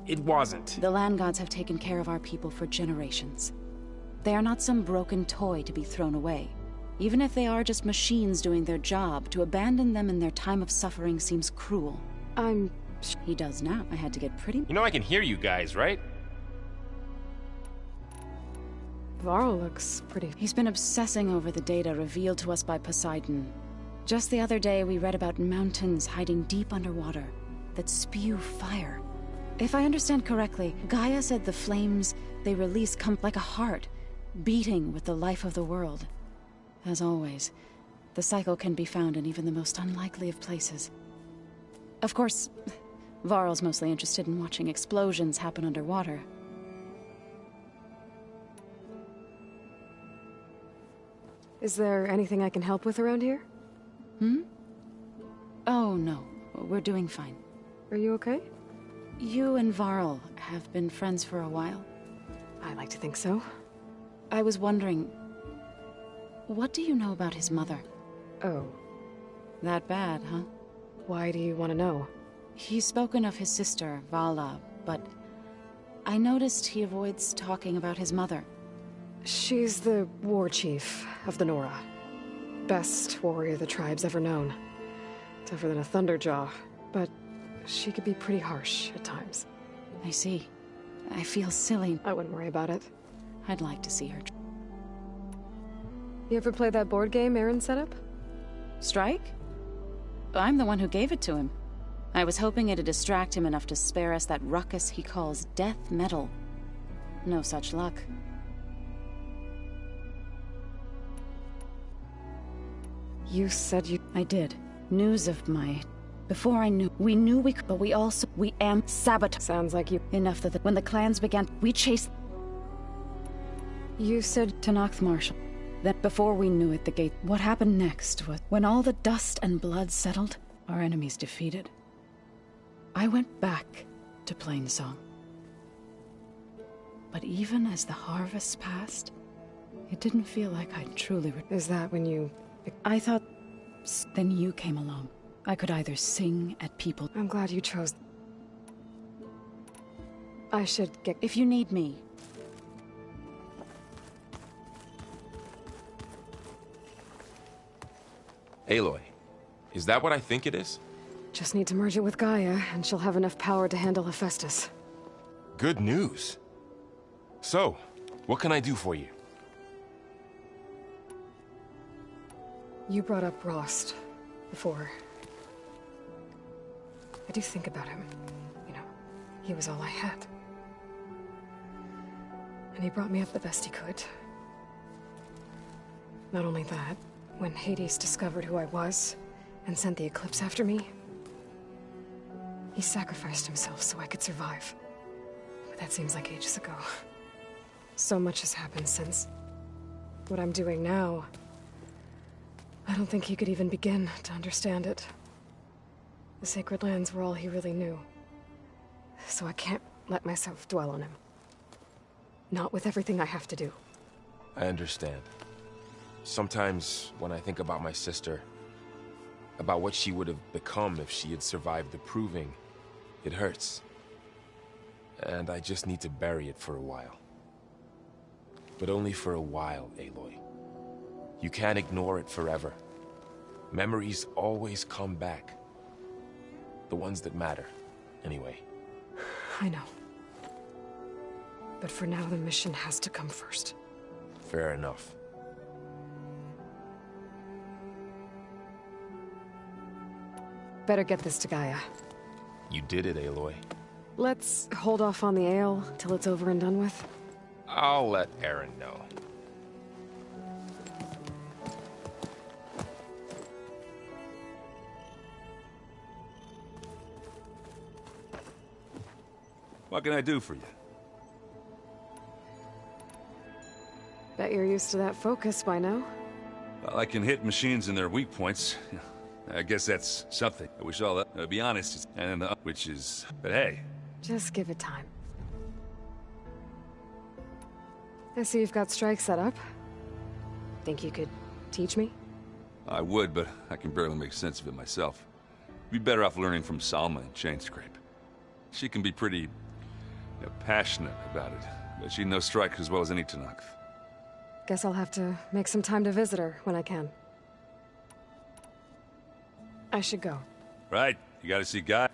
It wasn't. The land gods have taken care of our people for generations. They are not some broken toy to be thrown away. Even if they are just machines doing their job, to abandon them in their time of suffering seems cruel. He does now. I had to get pretty... You know I can hear you guys, right? Varl looks pretty... He's been obsessing over the data revealed to us by Poseidon. Just the other day, we read about mountains hiding deep underwater that spew fire. If I understand correctly, Gaia said the flames they release come like a heart, beating with the life of the world. As always, the cycle can be found in even the most unlikely of places. Of course, Varl's mostly interested in watching explosions happen underwater. Is there anything I can help with around here? Oh, no. We're doing fine. Are you okay? You and Varl have been friends for a while. I like to think so. I was wondering... What do you know about his mother? Oh. That bad, huh? Why do you want to know? He's spoken of his sister, Vala, but... I noticed he avoids talking about his mother. She's the war chief of the Nora. Best warrior the tribe's ever known. Tougher than a Thunderjaw, but she could be pretty harsh at times. I see. I feel silly. I wouldn't worry about it. I'd like to see her. You ever play that board game Aaron set up? Strike? I'm the one who gave it to him. I was hoping it'd distract him enough to spare us that ruckus he calls death metal. No such luck. You said you... I did. News of my... Before I knew... We knew we could, but we also... We sabotage. Sounds like you... Enough that when the clans began, we chased... You said... Tenakth Marshal. That before we knew it, the gate... What happened next was... When all the dust and blood settled, our enemies defeated. I went back to Plainsong. But even as the harvest passed, it didn't feel like I'd truly... Is that when you... I thought... Then you came along. I could either sing at people... I'm glad you chose... I should get... If you need me... Aloy, is that what I think it is? Just need to merge it with Gaia, and she'll have enough power to handle Hephaestus. Good news. So, what can I do for you? You brought up Rost before. I do think about him. You know, he was all I had. And he brought me up the best he could. Not only that, when Hades discovered who I was and sent the Eclipse after me, he sacrificed himself so I could survive. But that seems like ages ago. So much has happened since. What I'm doing now, I don't think he could even begin to understand it. The Sacred Lands were all he really knew. So I can't let myself dwell on him. Not with everything I have to do. I understand. Sometimes, when I think about my sister, about what she would have become if she had survived the Proving, it hurts. And I just need to bury it for a while. But only for a while, Aloy. You can't ignore it forever. Memories always come back. The ones that matter, anyway. I know. But for now, the mission has to come first. Fair enough. Better get this to Gaia. You did it, Aloy. Let's hold off on the ale till it's over and done with. I'll let Aaron know. What can I do for you? Bet you're used to that focus by now. Well, I can hit machines in their weak points. I guess that's something. I wish all that, to be honest, which is... But hey. Just give it time. I see you've got strike set up. Think you could teach me? I would, but I can barely make sense of it myself. You'd be better off learning from Salma and Chainscrape. She can be pretty... passionate about it, but she knows strike as well as any Tenakth. Guess I'll have to make some time to visit her when I can. I should go. Right, you gotta see Guy.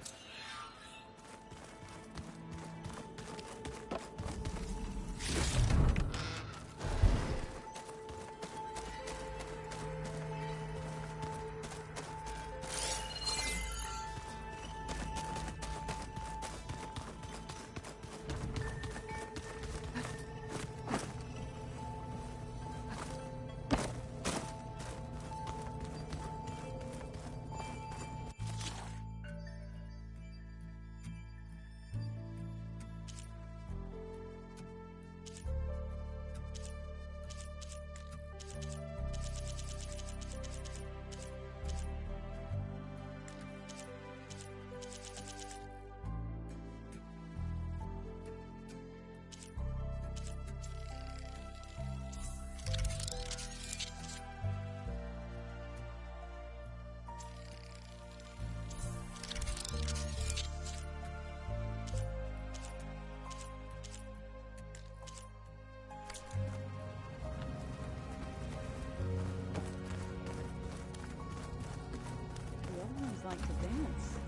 Like to dance.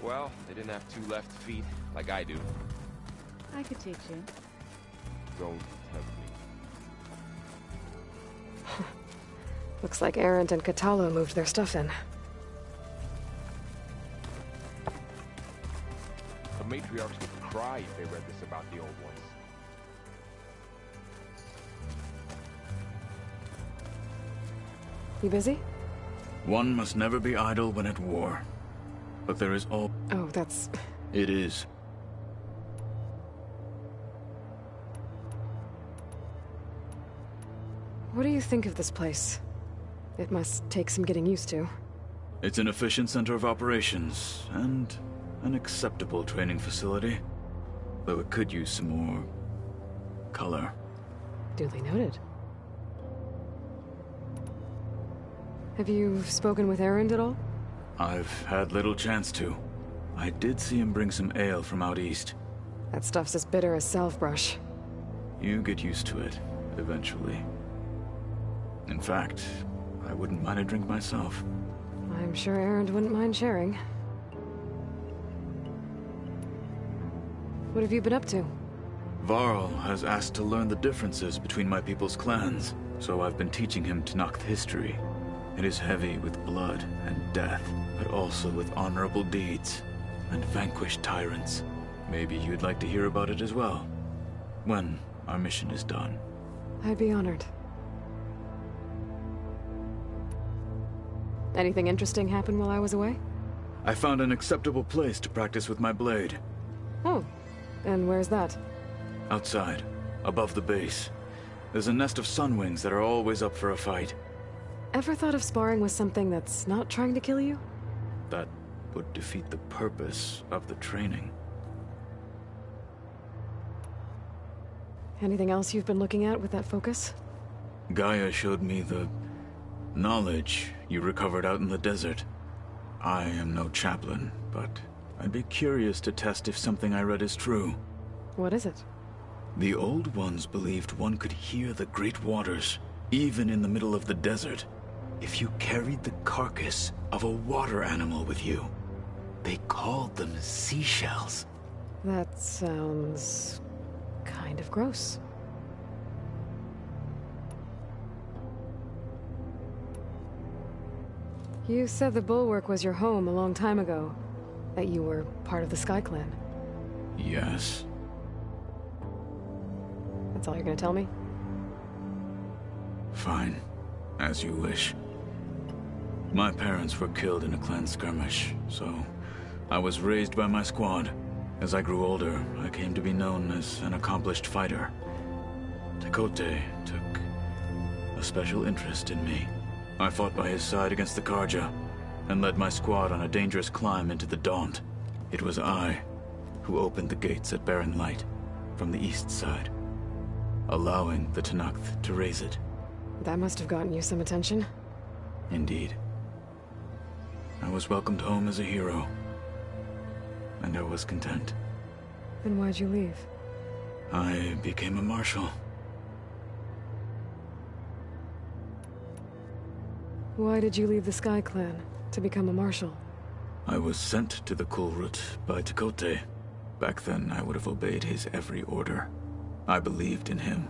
Well, they didn't have 2 left feet, like I do. I could teach you. Don't tempt me. Looks like Arendt and Kotallo moved their stuff in. The matriarchs would cry if they read this about the old ones. You busy? One must never be idle when at war. But there is all... Oh, that's... It is. What do you think of this place? It must take some getting used to. It's an efficient center of operations, and an acceptable training facility. Though it could use some more... color. Duly noted. Have you spoken with Arendt at all? I've had little chance to. I did see him bring some ale from out east. That stuff's as bitter as salve-brush. You get used to it, eventually. In fact, I wouldn't mind a drink myself. I'm sure Erend wouldn't mind sharing. What have you been up to? Varl has asked to learn the differences between my people's clans, so I've been teaching him Tenakth history. It is heavy with blood and death, but also with honorable deeds and vanquished tyrants. Maybe you'd like to hear about it as well, when our mission is done. I'd be honored. Anything interesting happen while I was away? I found an acceptable place to practice with my blade. Oh, and where's that? Outside, above the base. There's a nest of sunwings that are always up for a fight. Ever thought of sparring with something that's not trying to kill you? That would defeat the purpose of the training. Anything else you've been looking at with that focus? Gaia showed me the knowledge you recovered out in the desert. I am no chaplain, but I'd be curious to test if something I read is true. What is it? The Old Ones believed one could hear the great waters, even in the middle of the desert, if you carried the carcass of a water animal with you. They called them seashells. That sounds kind of gross. You said the Bulwark was your home a long time ago, that you were part of the Sky Clan. Yes. That's all you're gonna tell me? Fine. As you wish. My parents were killed in a clan skirmish, so I was raised by my squad. As I grew older, I came to be known as an accomplished fighter. Tekotteh took a special interest in me. I fought by his side against the Carja, and led my squad on a dangerous climb into the Daunt. It was I who opened the gates at Barren Light, from the east side, allowing the Tenakth to raise it. That must have gotten you some attention. Indeed. I was welcomed home as a hero, and I was content. Then why'd you leave? I became a marshal. Why did you leave the Sky Clan to become a marshal? I was sent to the Kulrut by Tekotteh. Back then, I would have obeyed his every order. I believed in him,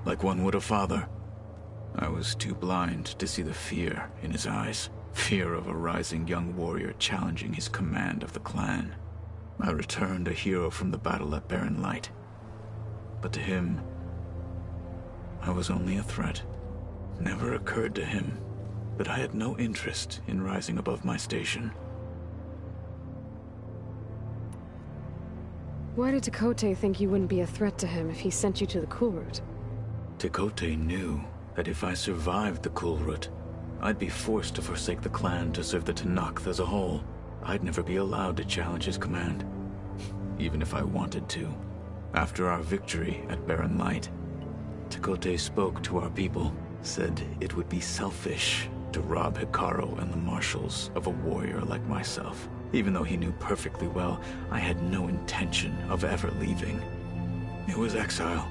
like one would a father. I was too blind to see the fear in his eyes. Fear of a rising young warrior challenging his command of the clan. I returned a hero from the battle at Barren Light. But to him, I was only a threat. Never occurred to him that I had no interest in rising above my station. Why did Tekotteh think you wouldn't be a threat to him if he sent you to the Kulrut? Tekotteh knew that if I survived the Kulrut, I'd be forced to forsake the clan to serve the Tenakth as a whole. I'd never be allowed to challenge his command, even if I wanted to. After our victory at Barren Light, Tekotteh spoke to our people, said it would be selfish to rob Hekarro and the marshals of a warrior like myself, even though he knew perfectly well I had no intention of ever leaving. It was exile,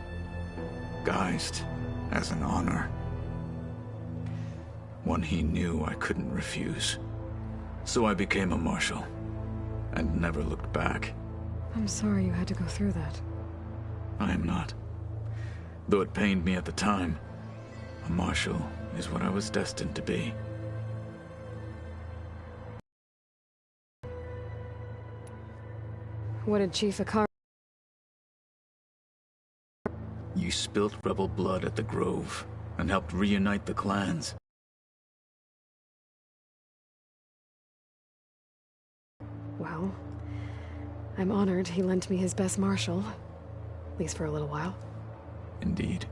guised as an honor. One he knew I couldn't refuse. So I became a marshal, and never looked back. I'm sorry you had to go through that. I am not. Though it pained me at the time, a marshal is what I was destined to be. What did Chief Hekarro... You spilt rebel blood at the Grove, and helped reunite the clans. Well, I'm honored he lent me his best marshal. At least for a little while. Indeed.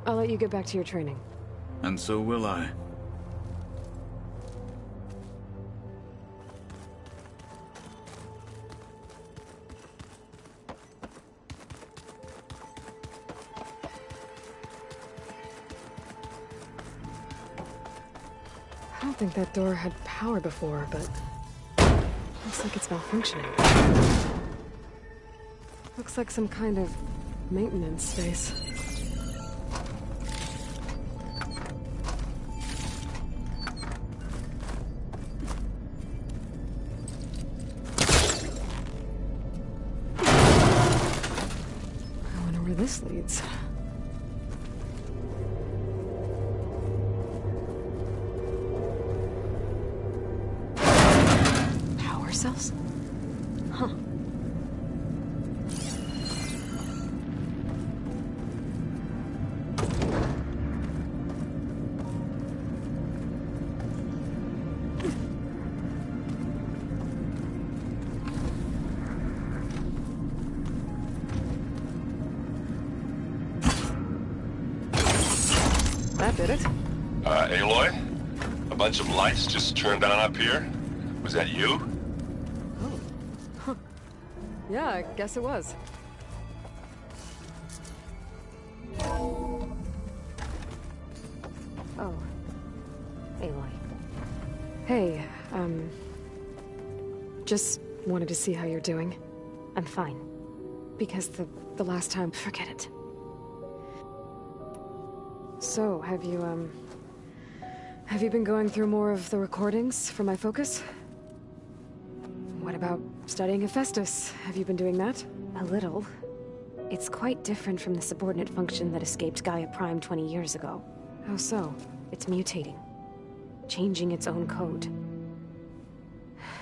I'll let you get back to your training. And so will I. I don't think that door had power before, but looks like it's malfunctioning. Looks like some kind of maintenance space. I wonder where this leads. Power cells? Huh. That did it. Aloy? A bunch of lights just turned on up here? Was that you? Oh. Huh. Yeah, I guess it was. Oh. Aloy. Hey, just wanted to see how you're doing. I'm fine. Because the last time... Forget it. So, have you been going through more of the recordings for my focus? What about studying Hephaestus? Have you been doing that? A little. It's quite different from the subordinate function that escaped Gaia Prime 20 years ago. How so? It's mutating. Changing its own code.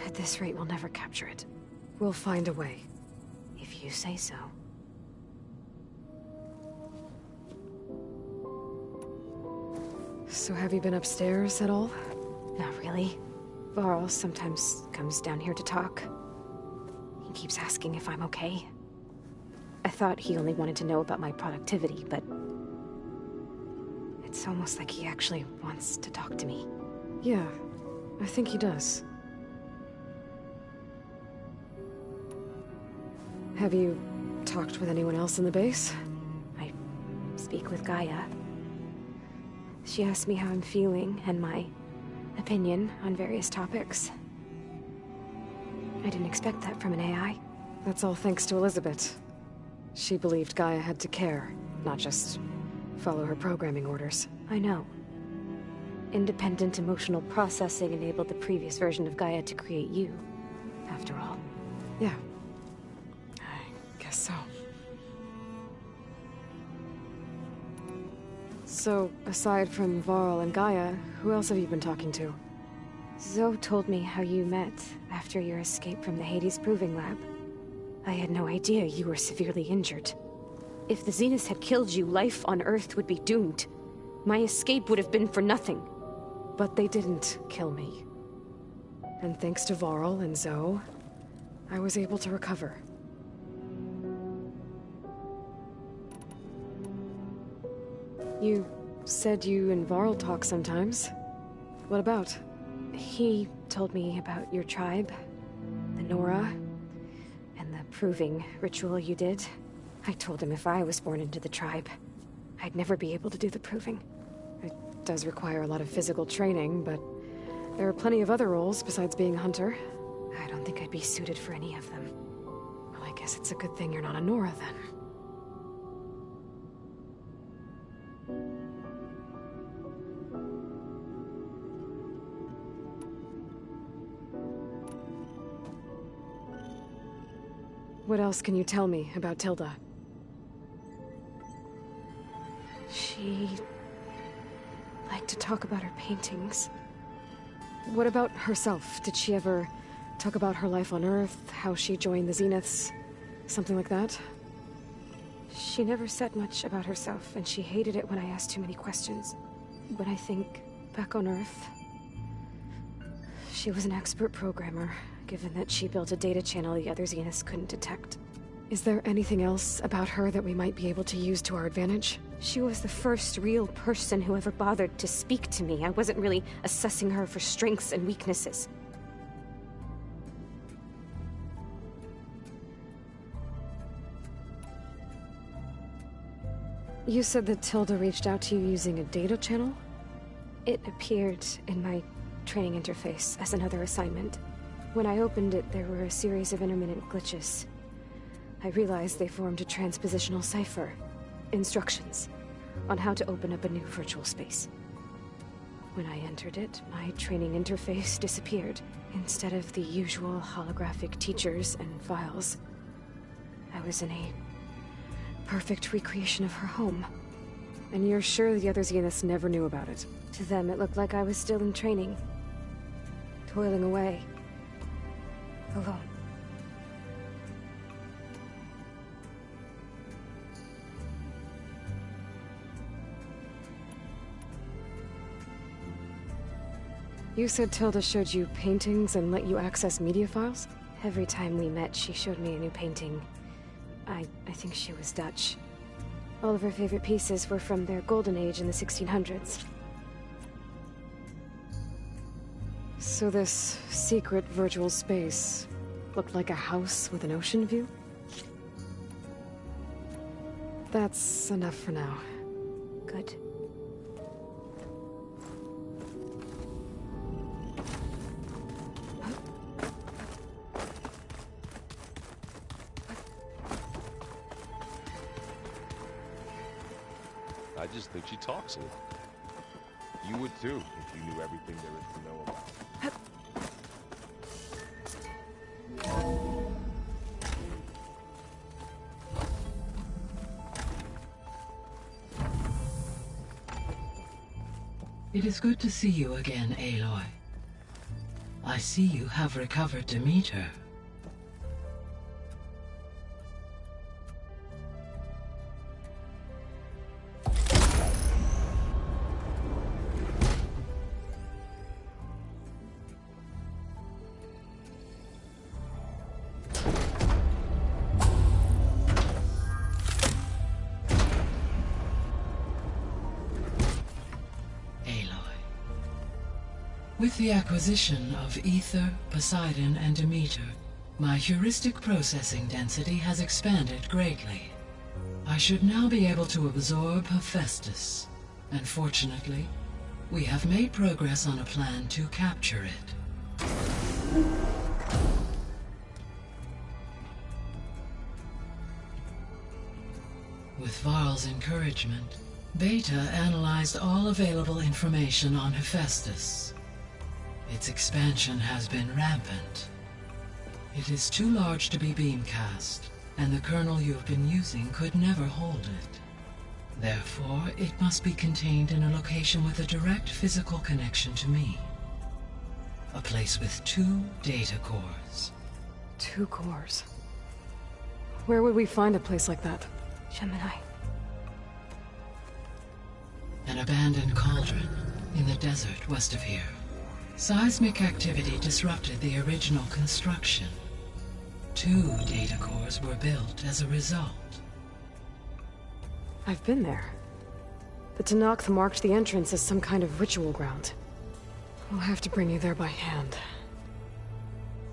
At this rate, we'll never capture it. We'll find a way. If you say so. So have you been upstairs at all? Not really. Varl sometimes comes down here to talk. He keeps asking if I'm okay. I thought he only wanted to know about my productivity, but... it's almost like he actually wants to talk to me. Yeah, I think he does. Have you talked with anyone else in the base? I speak with Gaia. She asked me how I'm feeling and my opinion on various topics. I didn't expect that from an AI. That's all thanks to Elizabeth. She believed Gaia had to care, not just follow her programming orders. I know. Independent emotional processing enabled the previous version of Gaia to create you, after all. Yeah. I guess so. So, aside from Varl and Gaia, who else have you been talking to? Zoe told me how you met after your escape from the Hades Proving Lab. I had no idea you were severely injured. If the Zeniths had killed you, life on Earth would be doomed. My escape would have been for nothing. But they didn't kill me. And thanks to Varl and Zoe, I was able to recover. You said you and Varl talk sometimes. What about? He told me about your tribe, the Nora, and the proving ritual you did. I told him if I was born into the tribe, I'd never be able to do the proving. It does require a lot of physical training, but there are plenty of other roles besides being a hunter. I don't think I'd be suited for any of them. Well, I guess it's a good thing you're not a Nora, then. What else can you tell me about Tilda? She liked to talk about her paintings. What about herself? Did she ever talk about her life on Earth, how she joined the Zeniths, something like that? She never said much about herself, and she hated it when I asked too many questions. When I think back on Earth, she was an expert programmer, given that she built a data channel the other Zeniths couldn't detect. Is there anything else about her that we might be able to use to our advantage? She was the first real person who ever bothered to speak to me. I wasn't really assessing her for strengths and weaknesses. You said that Tilda reached out to you using a data channel? It appeared in my training interface as another assignment. When I opened it, there were a series of intermittent glitches. I realized they formed a transpositional cipher. Instructions on how to open up a new virtual space. When I entered it, my training interface disappeared. Instead of the usual holographic teachers and files, I was in a perfect recreation of her home. And you're sure the other Zeniths never knew about it? To them, it looked like I was still in training. Toiling away. Alone. You said Tilda showed you paintings and let you access media files? Every time we met, she showed me a new painting. I think she was Dutch. All of her favorite pieces were from their golden age in the 1600s. So this secret virtual space looked like a house with an ocean view? That's enough for now. Good. I just think she talks a lot. You would too, if you knew everything there is to know about her. It is good to see you again, Aloy. I see you have recovered Demeter. With the acquisition of Ether, Poseidon, and Demeter, my heuristic processing density has expanded greatly. I should now be able to absorb Hephaestus, and fortunately, we have made progress on a plan to capture it. With Varl's encouragement, Beta analyzed all available information on Hephaestus. Its expansion has been rampant. It is too large to be beamcast, and the kernel you have been using could never hold it. Therefore, it must be contained in a location with a direct physical connection to me. A place with 2 data cores. 2 cores? Where would we find a place like that? Gemini. An abandoned cauldron in the desert west of here. Seismic activity disrupted the original construction. 2 data cores were built as a result. I've been there. The Tenakth marked the entrance as some kind of ritual ground. We'll have to bring you there by hand.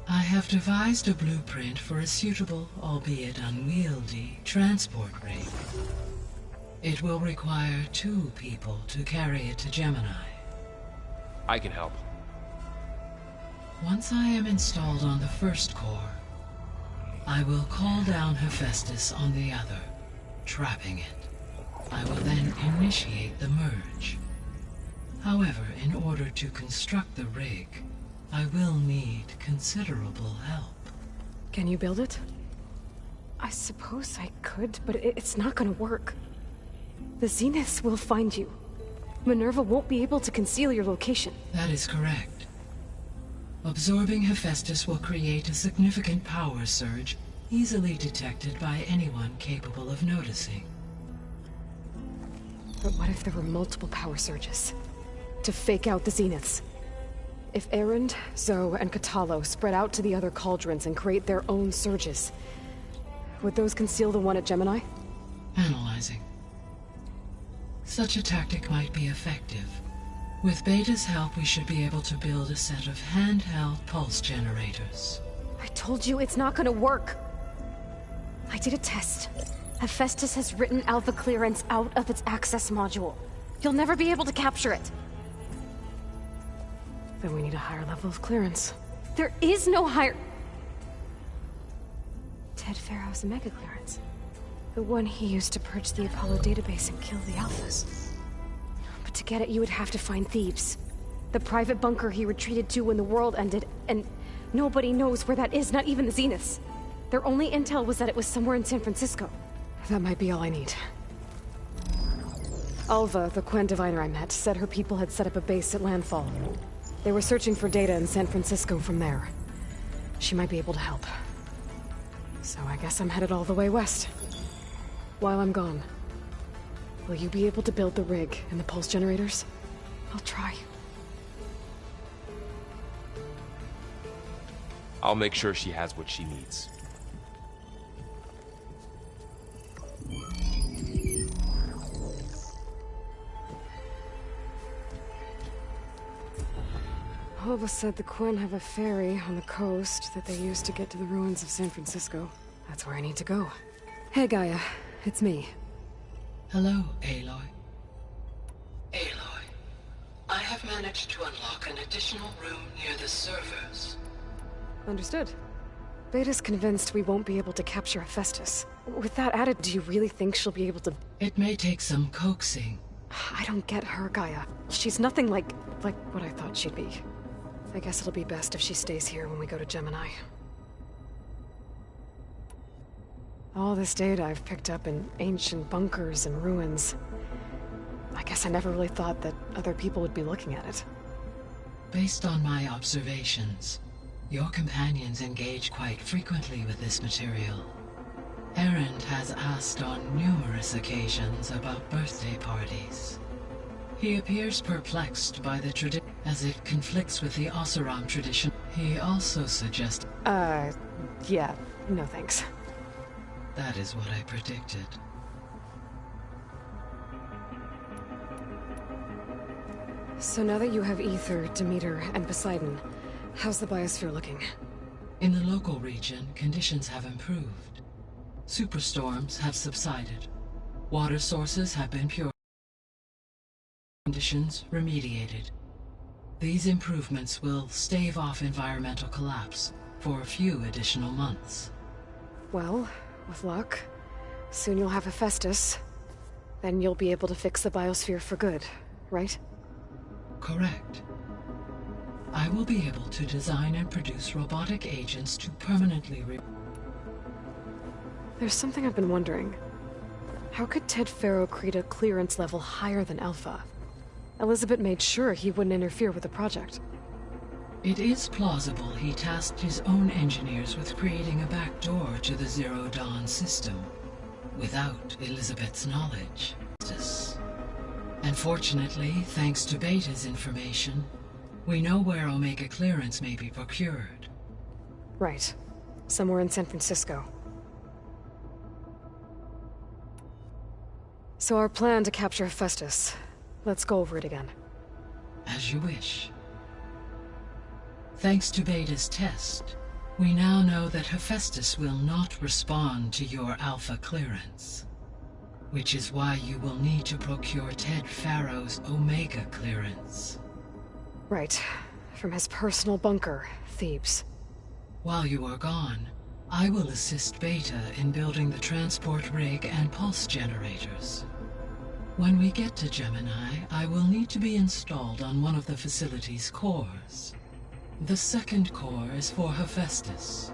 I have devised a blueprint for a suitable, albeit unwieldy, transport rig. It will require 2 people to carry it to Gemini. I can help. Once I am installed on the first core, I will call down Hephaestus on the other, trapping it. I will then initiate the merge. However, in order to construct the rig, I will need considerable help. Can you build it? I suppose I could, but it's not gonna work. The Zeniths will find you. Minerva won't be able to conceal your location. That is correct. Absorbing Hephaestus will create a significant power surge, easily detected by anyone capable of noticing. But what if there were multiple power surges? To fake out the Zeniths? If Erend, Zoe, and Kotallo spread out to the other cauldrons and create their own surges, would those conceal the one at Gemini? Analyzing. Such a tactic might be effective. With Beta's help, we should be able to build a set of handheld pulse generators. I told you it's not gonna work. I did a test. Hephaestus has written Alpha clearance out of its access module. You'll never be able to capture it. Then we need a higher level of clearance. There is no higher... Ted Farrow's Omega clearance. The one he used to purge the Apollo database and kill the Alphas. But to get it, you would have to find Thebes. The private bunker he retreated to when the world ended, and nobody knows where that is, not even the Zeniths. Their only intel was that it was somewhere in San Francisco. That might be all I need. Alva, the Quen diviner I met, said her people had set up a base at landfall. They were searching for data in San Francisco from there. She might be able to help. So I guess I'm headed all the way west. While I'm gone, will you be able to build the rig and the pulse generators? I'll try. I'll make sure she has what she needs. Alva said the Quen have a ferry on the coast that they use to get to the ruins of San Francisco. That's where I need to go. Hey, Gaia. It's me. Hello, Aloy. Aloy, I have managed to unlock an additional room near the servers. Understood. Beta's convinced we won't be able to capture Hephaestus. With that added, do you really think she'll be able to... It may take some coaxing. I don't get her, Gaia. She's nothing like what I thought she'd be. I guess it'll be best if she stays here when we go to Gemini. All this data I've picked up in ancient bunkers and ruins. I guess I never really thought that other people would be looking at it. Based on my observations, your companions engage quite frequently with this material. Erend has asked on numerous occasions about birthday parties. He appears perplexed by the tradition as it conflicts with the Oseram tradition. He also suggests... yeah, no thanks. That is what I predicted. So now that you have Ether, Demeter, and Poseidon, how's the biosphere looking? In the local region, conditions have improved. Superstorms have subsided. Water sources have been purified. Conditions remediated. These improvements will stave off environmental collapse for a few additional months. Well, with luck, soon you'll have Hephaestus. Then you'll be able to fix the biosphere for good, right? Correct. I will be able to design and produce robotic agents to permanently There's something I've been wondering. How could Ted Farrow create a clearance level higher than Alpha? Elizabeth made sure he wouldn't interfere with the project. It is plausible he tasked his own engineers with creating a backdoor to the Zero Dawn system, without Elizabeth's knowledge. And fortunately, thanks to Beta's information, we know where Omega clearance may be procured. Right. Somewhere in San Francisco. So our plan to capture Hephaestus. Let's go over it again. As you wish. Thanks to Beta's test, we now know that Hephaestus will not respond to your Alpha clearance. Which is why you will need to procure Ted Farrow's Omega clearance. Right. From his personal bunker, Thebes. While you are gone, I will assist Beta in building the transport rig and pulse generators. When we get to Gemini, I will need to be installed on one of the facility's cores. The second core is for Hephaestus.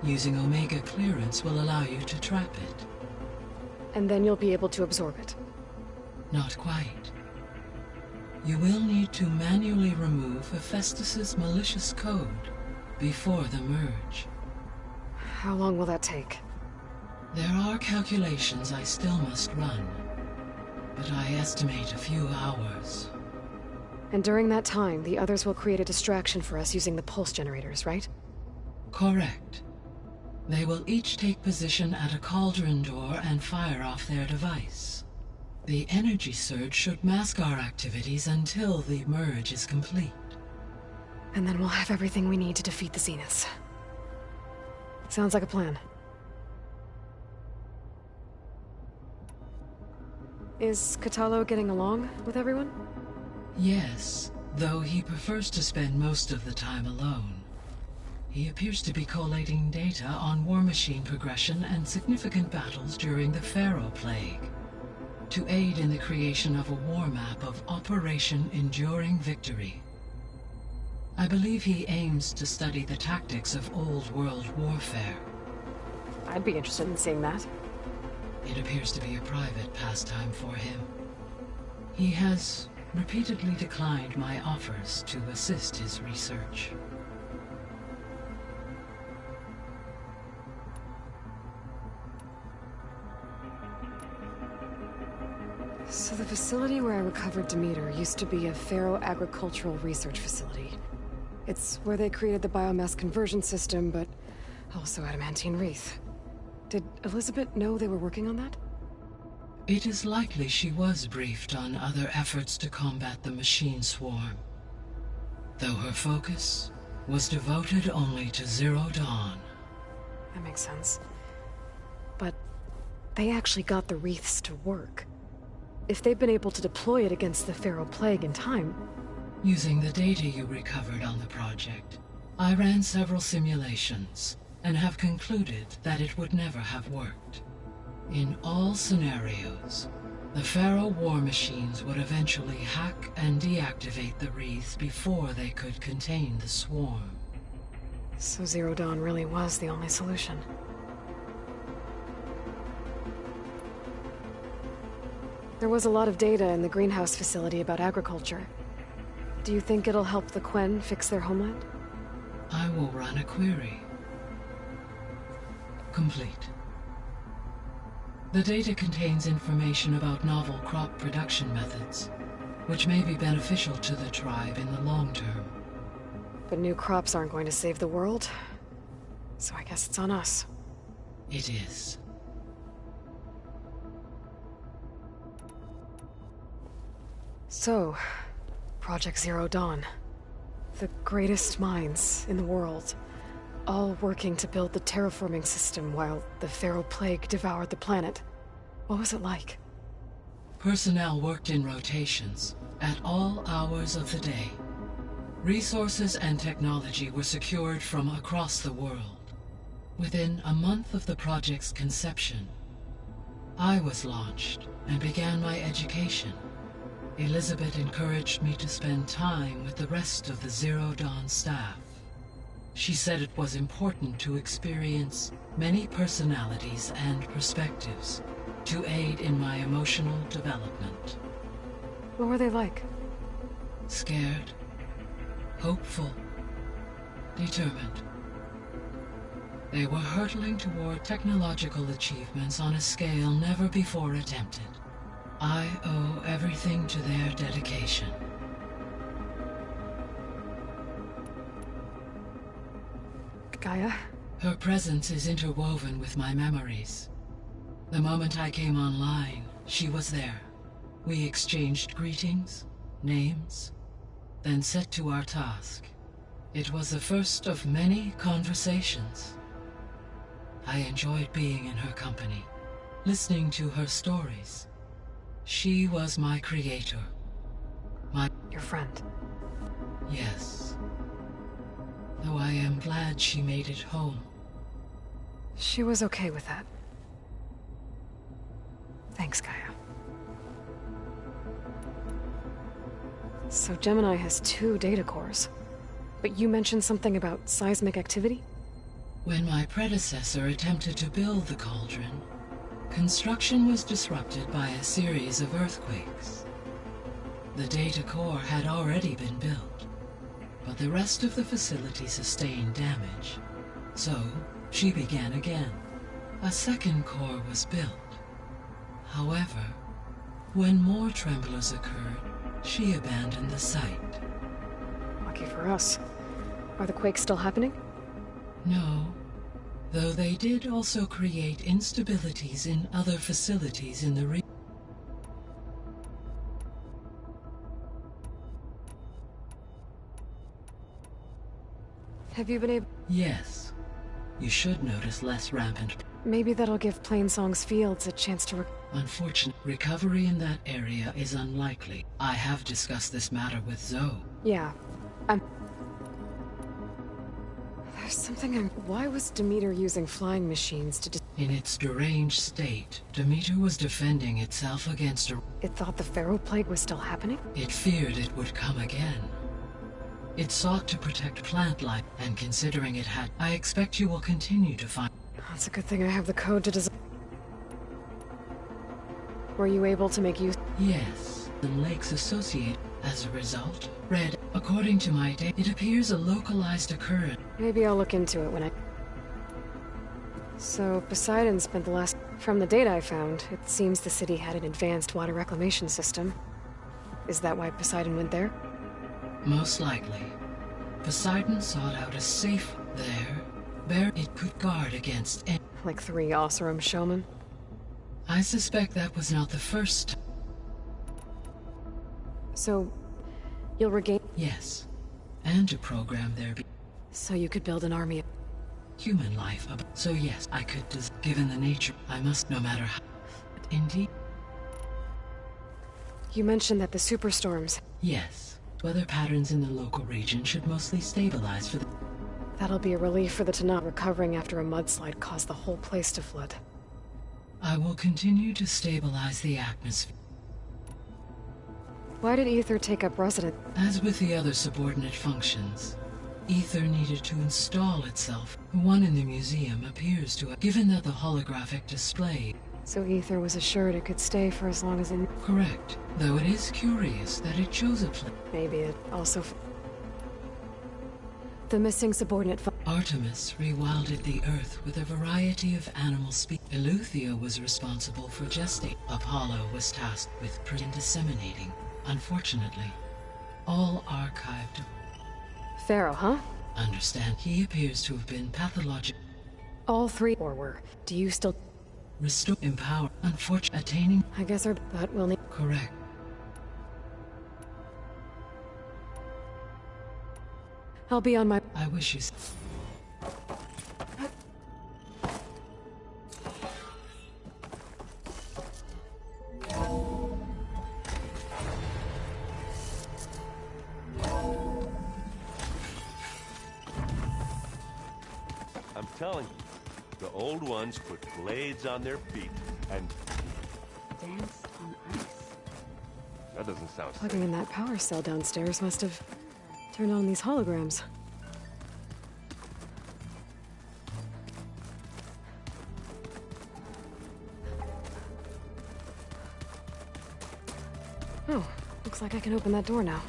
Using Omega clearance will allow you to trap it. And then you'll be able to absorb it. Not quite. You will need to manually remove Hephaestus's malicious code before the merge. How long will that take? There are calculations I still must run, but I estimate a few hours. And during that time, the others will create a distraction for us using the pulse generators, right? Correct. They will each take position at a cauldron door and fire off their device. The energy surge should mask our activities until the merge is complete. And then we'll have everything we need to defeat the Zeniths. Sounds like a plan. Is Kotallo getting along with everyone? Yes, though he prefers to spend most of the time alone. He appears to be collating data on war machine progression and significant battles during the Pharaoh Plague, to aid in the creation of a war map of Operation Enduring Victory. I believe he aims to study the tactics of old world warfare. I'd be interested in seeing that. It appears to be a private pastime for him. He has repeatedly declined my offers to assist his research. So the facility where I recovered Demeter used to be a Pharaoh agricultural research facility. It's where they created the biomass conversion system, but also adamantine wreath. Did Elizabeth know they were working on that? It is likely she was briefed on other efforts to combat the machine swarm, though her focus was devoted only to Zero Dawn. That makes sense. But they actually got the wreaths to work. If they've been able to deploy it against the Pharaoh Plague in time... Using the data you recovered on the project, I ran several simulations and have concluded that it would never have worked. In all scenarios, the Pharaoh war machines would eventually hack and deactivate the wreaths before they could contain the swarm. So Zero Dawn really was the only solution. There was a lot of data in the greenhouse facility about agriculture. Do you think it'll help the Quen fix their homeland? I will run a query. Complete. The data contains information about novel crop production methods, which may be beneficial to the tribe in the long term. But new crops aren't going to save the world, so I guess it's on us. It is. So, Project Zero Dawn. The greatest minds in the world, all working to build the terraforming system while the Pharaoh Plague devoured the planet. What was it like? Personnel worked in rotations, at all hours of the day. Resources and technology were secured from across the world. Within a month of the project's conception, I was launched and began my education. Elizabeth encouraged me to spend time with the rest of the Zero Dawn staff. She said it was important to experience many personalities and perspectives to aid in my emotional development. What were they like? Scared, hopeful, determined. They were hurtling toward technological achievements on a scale never before attempted. I owe everything to their dedication. Gaia? Her presence is interwoven with my memories. The moment I came online, she was there. We exchanged greetings, names, then set to our task. It was the first of many conversations. I enjoyed being in her company, listening to her stories. She was my creator. Your friend? Yes. Though I am glad she made it home. She was okay with that. Thanks, Gaia. So Gemini has 2 data cores. But you mentioned something about seismic activity? When my predecessor attempted to build the cauldron, construction was disrupted by a series of earthquakes. The data core had already been built, but the rest of the facility sustained damage. So, she began again. A second core was built. However, when more tremblers occurred, she abandoned the site. Lucky for us. Are the quakes still happening? No, though they did also create instabilities in other facilities in the region. Have you been able... Yes. You should notice less rampant... Maybe that'll give Plainsong's fields a chance to... Unfortunately, recovery in that area is unlikely. I have discussed this matter with Zoe. Yeah. There's something Why was Demeter using flying machines to In its deranged state, Demeter was defending itself against a... It thought the Pharaoh Plague was still happening? It feared it would come again. It sought to protect plant life, and considering it had... I expect you will continue to find... That's a good thing I have the code to design. Were you able to make use? Yes. The lakes associate. As a result, Red, according to my data, it appears a localized occurrence. Maybe I'll look into it when I... So, Poseidon spent the last... From the data I found, it seems the city had an advanced water reclamation system. Is that why Poseidon went there? Most likely. Poseidon sought out a safe there it could guard against any... Like 3 Oseram showmen? I suspect that was not the first. So, you'll regain... Yes. And to program their... So you could build an army of... Human life. So yes, I could given the nature, I must no matter how... Indeed. You mentioned that the superstorms... Yes. Weather patterns in the local region should mostly stabilize for the... That'll be a relief for the Tanakh. Recovering after a mudslide caused the whole place to flood. I will continue to stabilize the atmosphere. Why did Aether take up residence? As with the other subordinate functions, Aether needed to install itself. The one in the museum appears to have... Given that the holographic display... So Aether was assured it could stay for as long as it... Correct. Though it is curious that it chose a place. Maybe it also... The missing subordinate... Artemis rewilded the Earth with a variety of animal species. Eleuthia was responsible for gesting. Apollo was tasked with disseminating. Unfortunately, all archived. Pharaoh, huh? Understand. He appears to have been pathologic. All 3 or were. Do you still... Restore, empower, unfortunately, attaining... I guess our... But we'll need... Correct. I'll be on my... I wish you... I'm telling you, the old ones put blades on their feet and... Dance on ice. That doesn't sound safe. Plugging in that power cell downstairs must have turned on these holograms. Oh, looks like I can open that door now.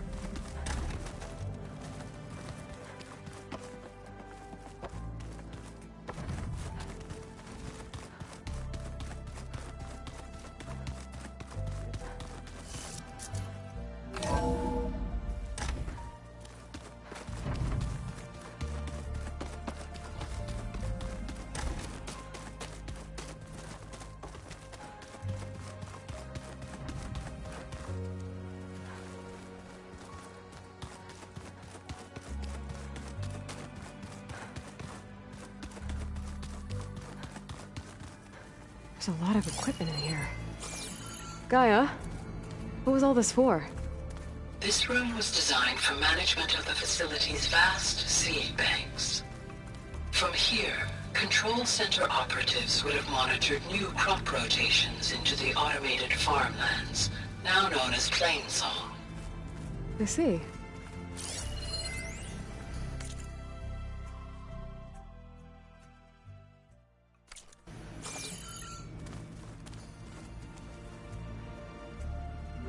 There's a lot of equipment in here. Gaia, what was all this for? This room was designed for management of the facility's vast seed banks. From here, Control Center operatives would have monitored new crop rotations into the automated farmlands, now known as Plainsong. I see.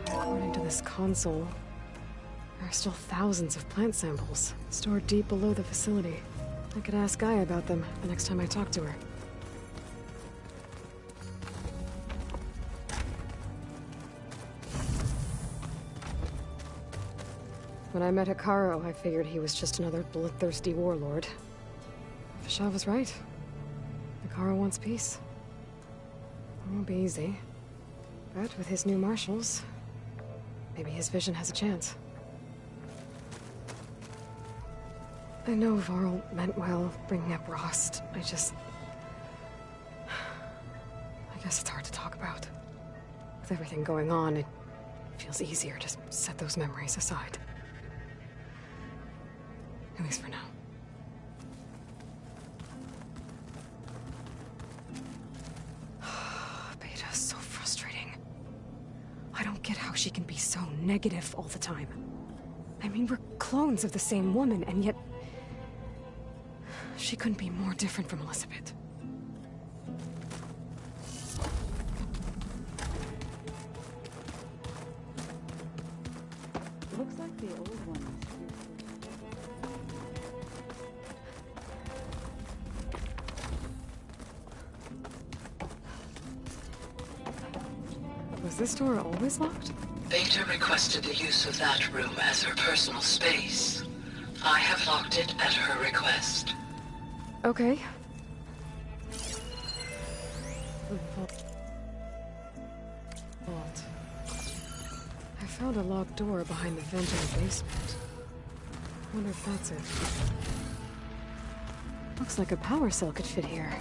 According to this console, there are still thousands of plant samples stored deep below the facility. I could ask Gaia about them the next time I talk to her. When I met Hekarro, I figured he was just another bloodthirsty warlord. Fashaw was right. Hekarro wants peace. It won't be easy. But with his new marshals, maybe his vision has a chance. I know Varl meant well, bringing up Rost. I guess it's hard to talk about. With everything going on, it feels easier to set those memories aside. At least for now. how she can be so negative all the time. I mean, we're clones of the same woman, and yet... she couldn't be more different from Elizabeth. Looks like the old one. Was this door always locked? Beta requested the use of that room as her personal space. I have locked it at her request. Okay. Vault. I found a locked door behind the vent in the basement. Wonder if that's it. Looks like a power cell could fit here.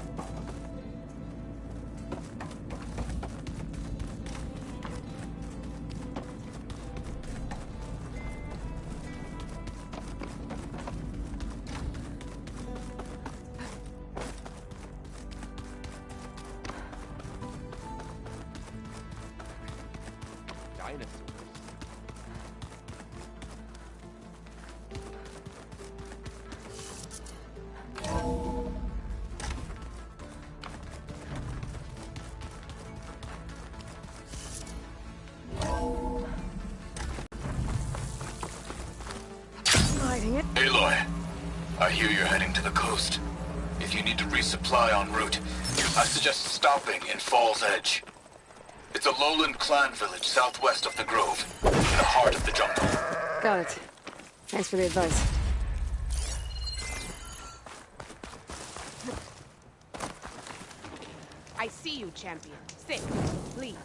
Aloy, I hear you're heading to the coast. If you need to resupply en route, I suggest stopping in Falls Edge. It's a lowland clan village southwest of the Grove, in the heart of the jungle. Got it. Thanks for the advice. I see you, champion. Sit, please.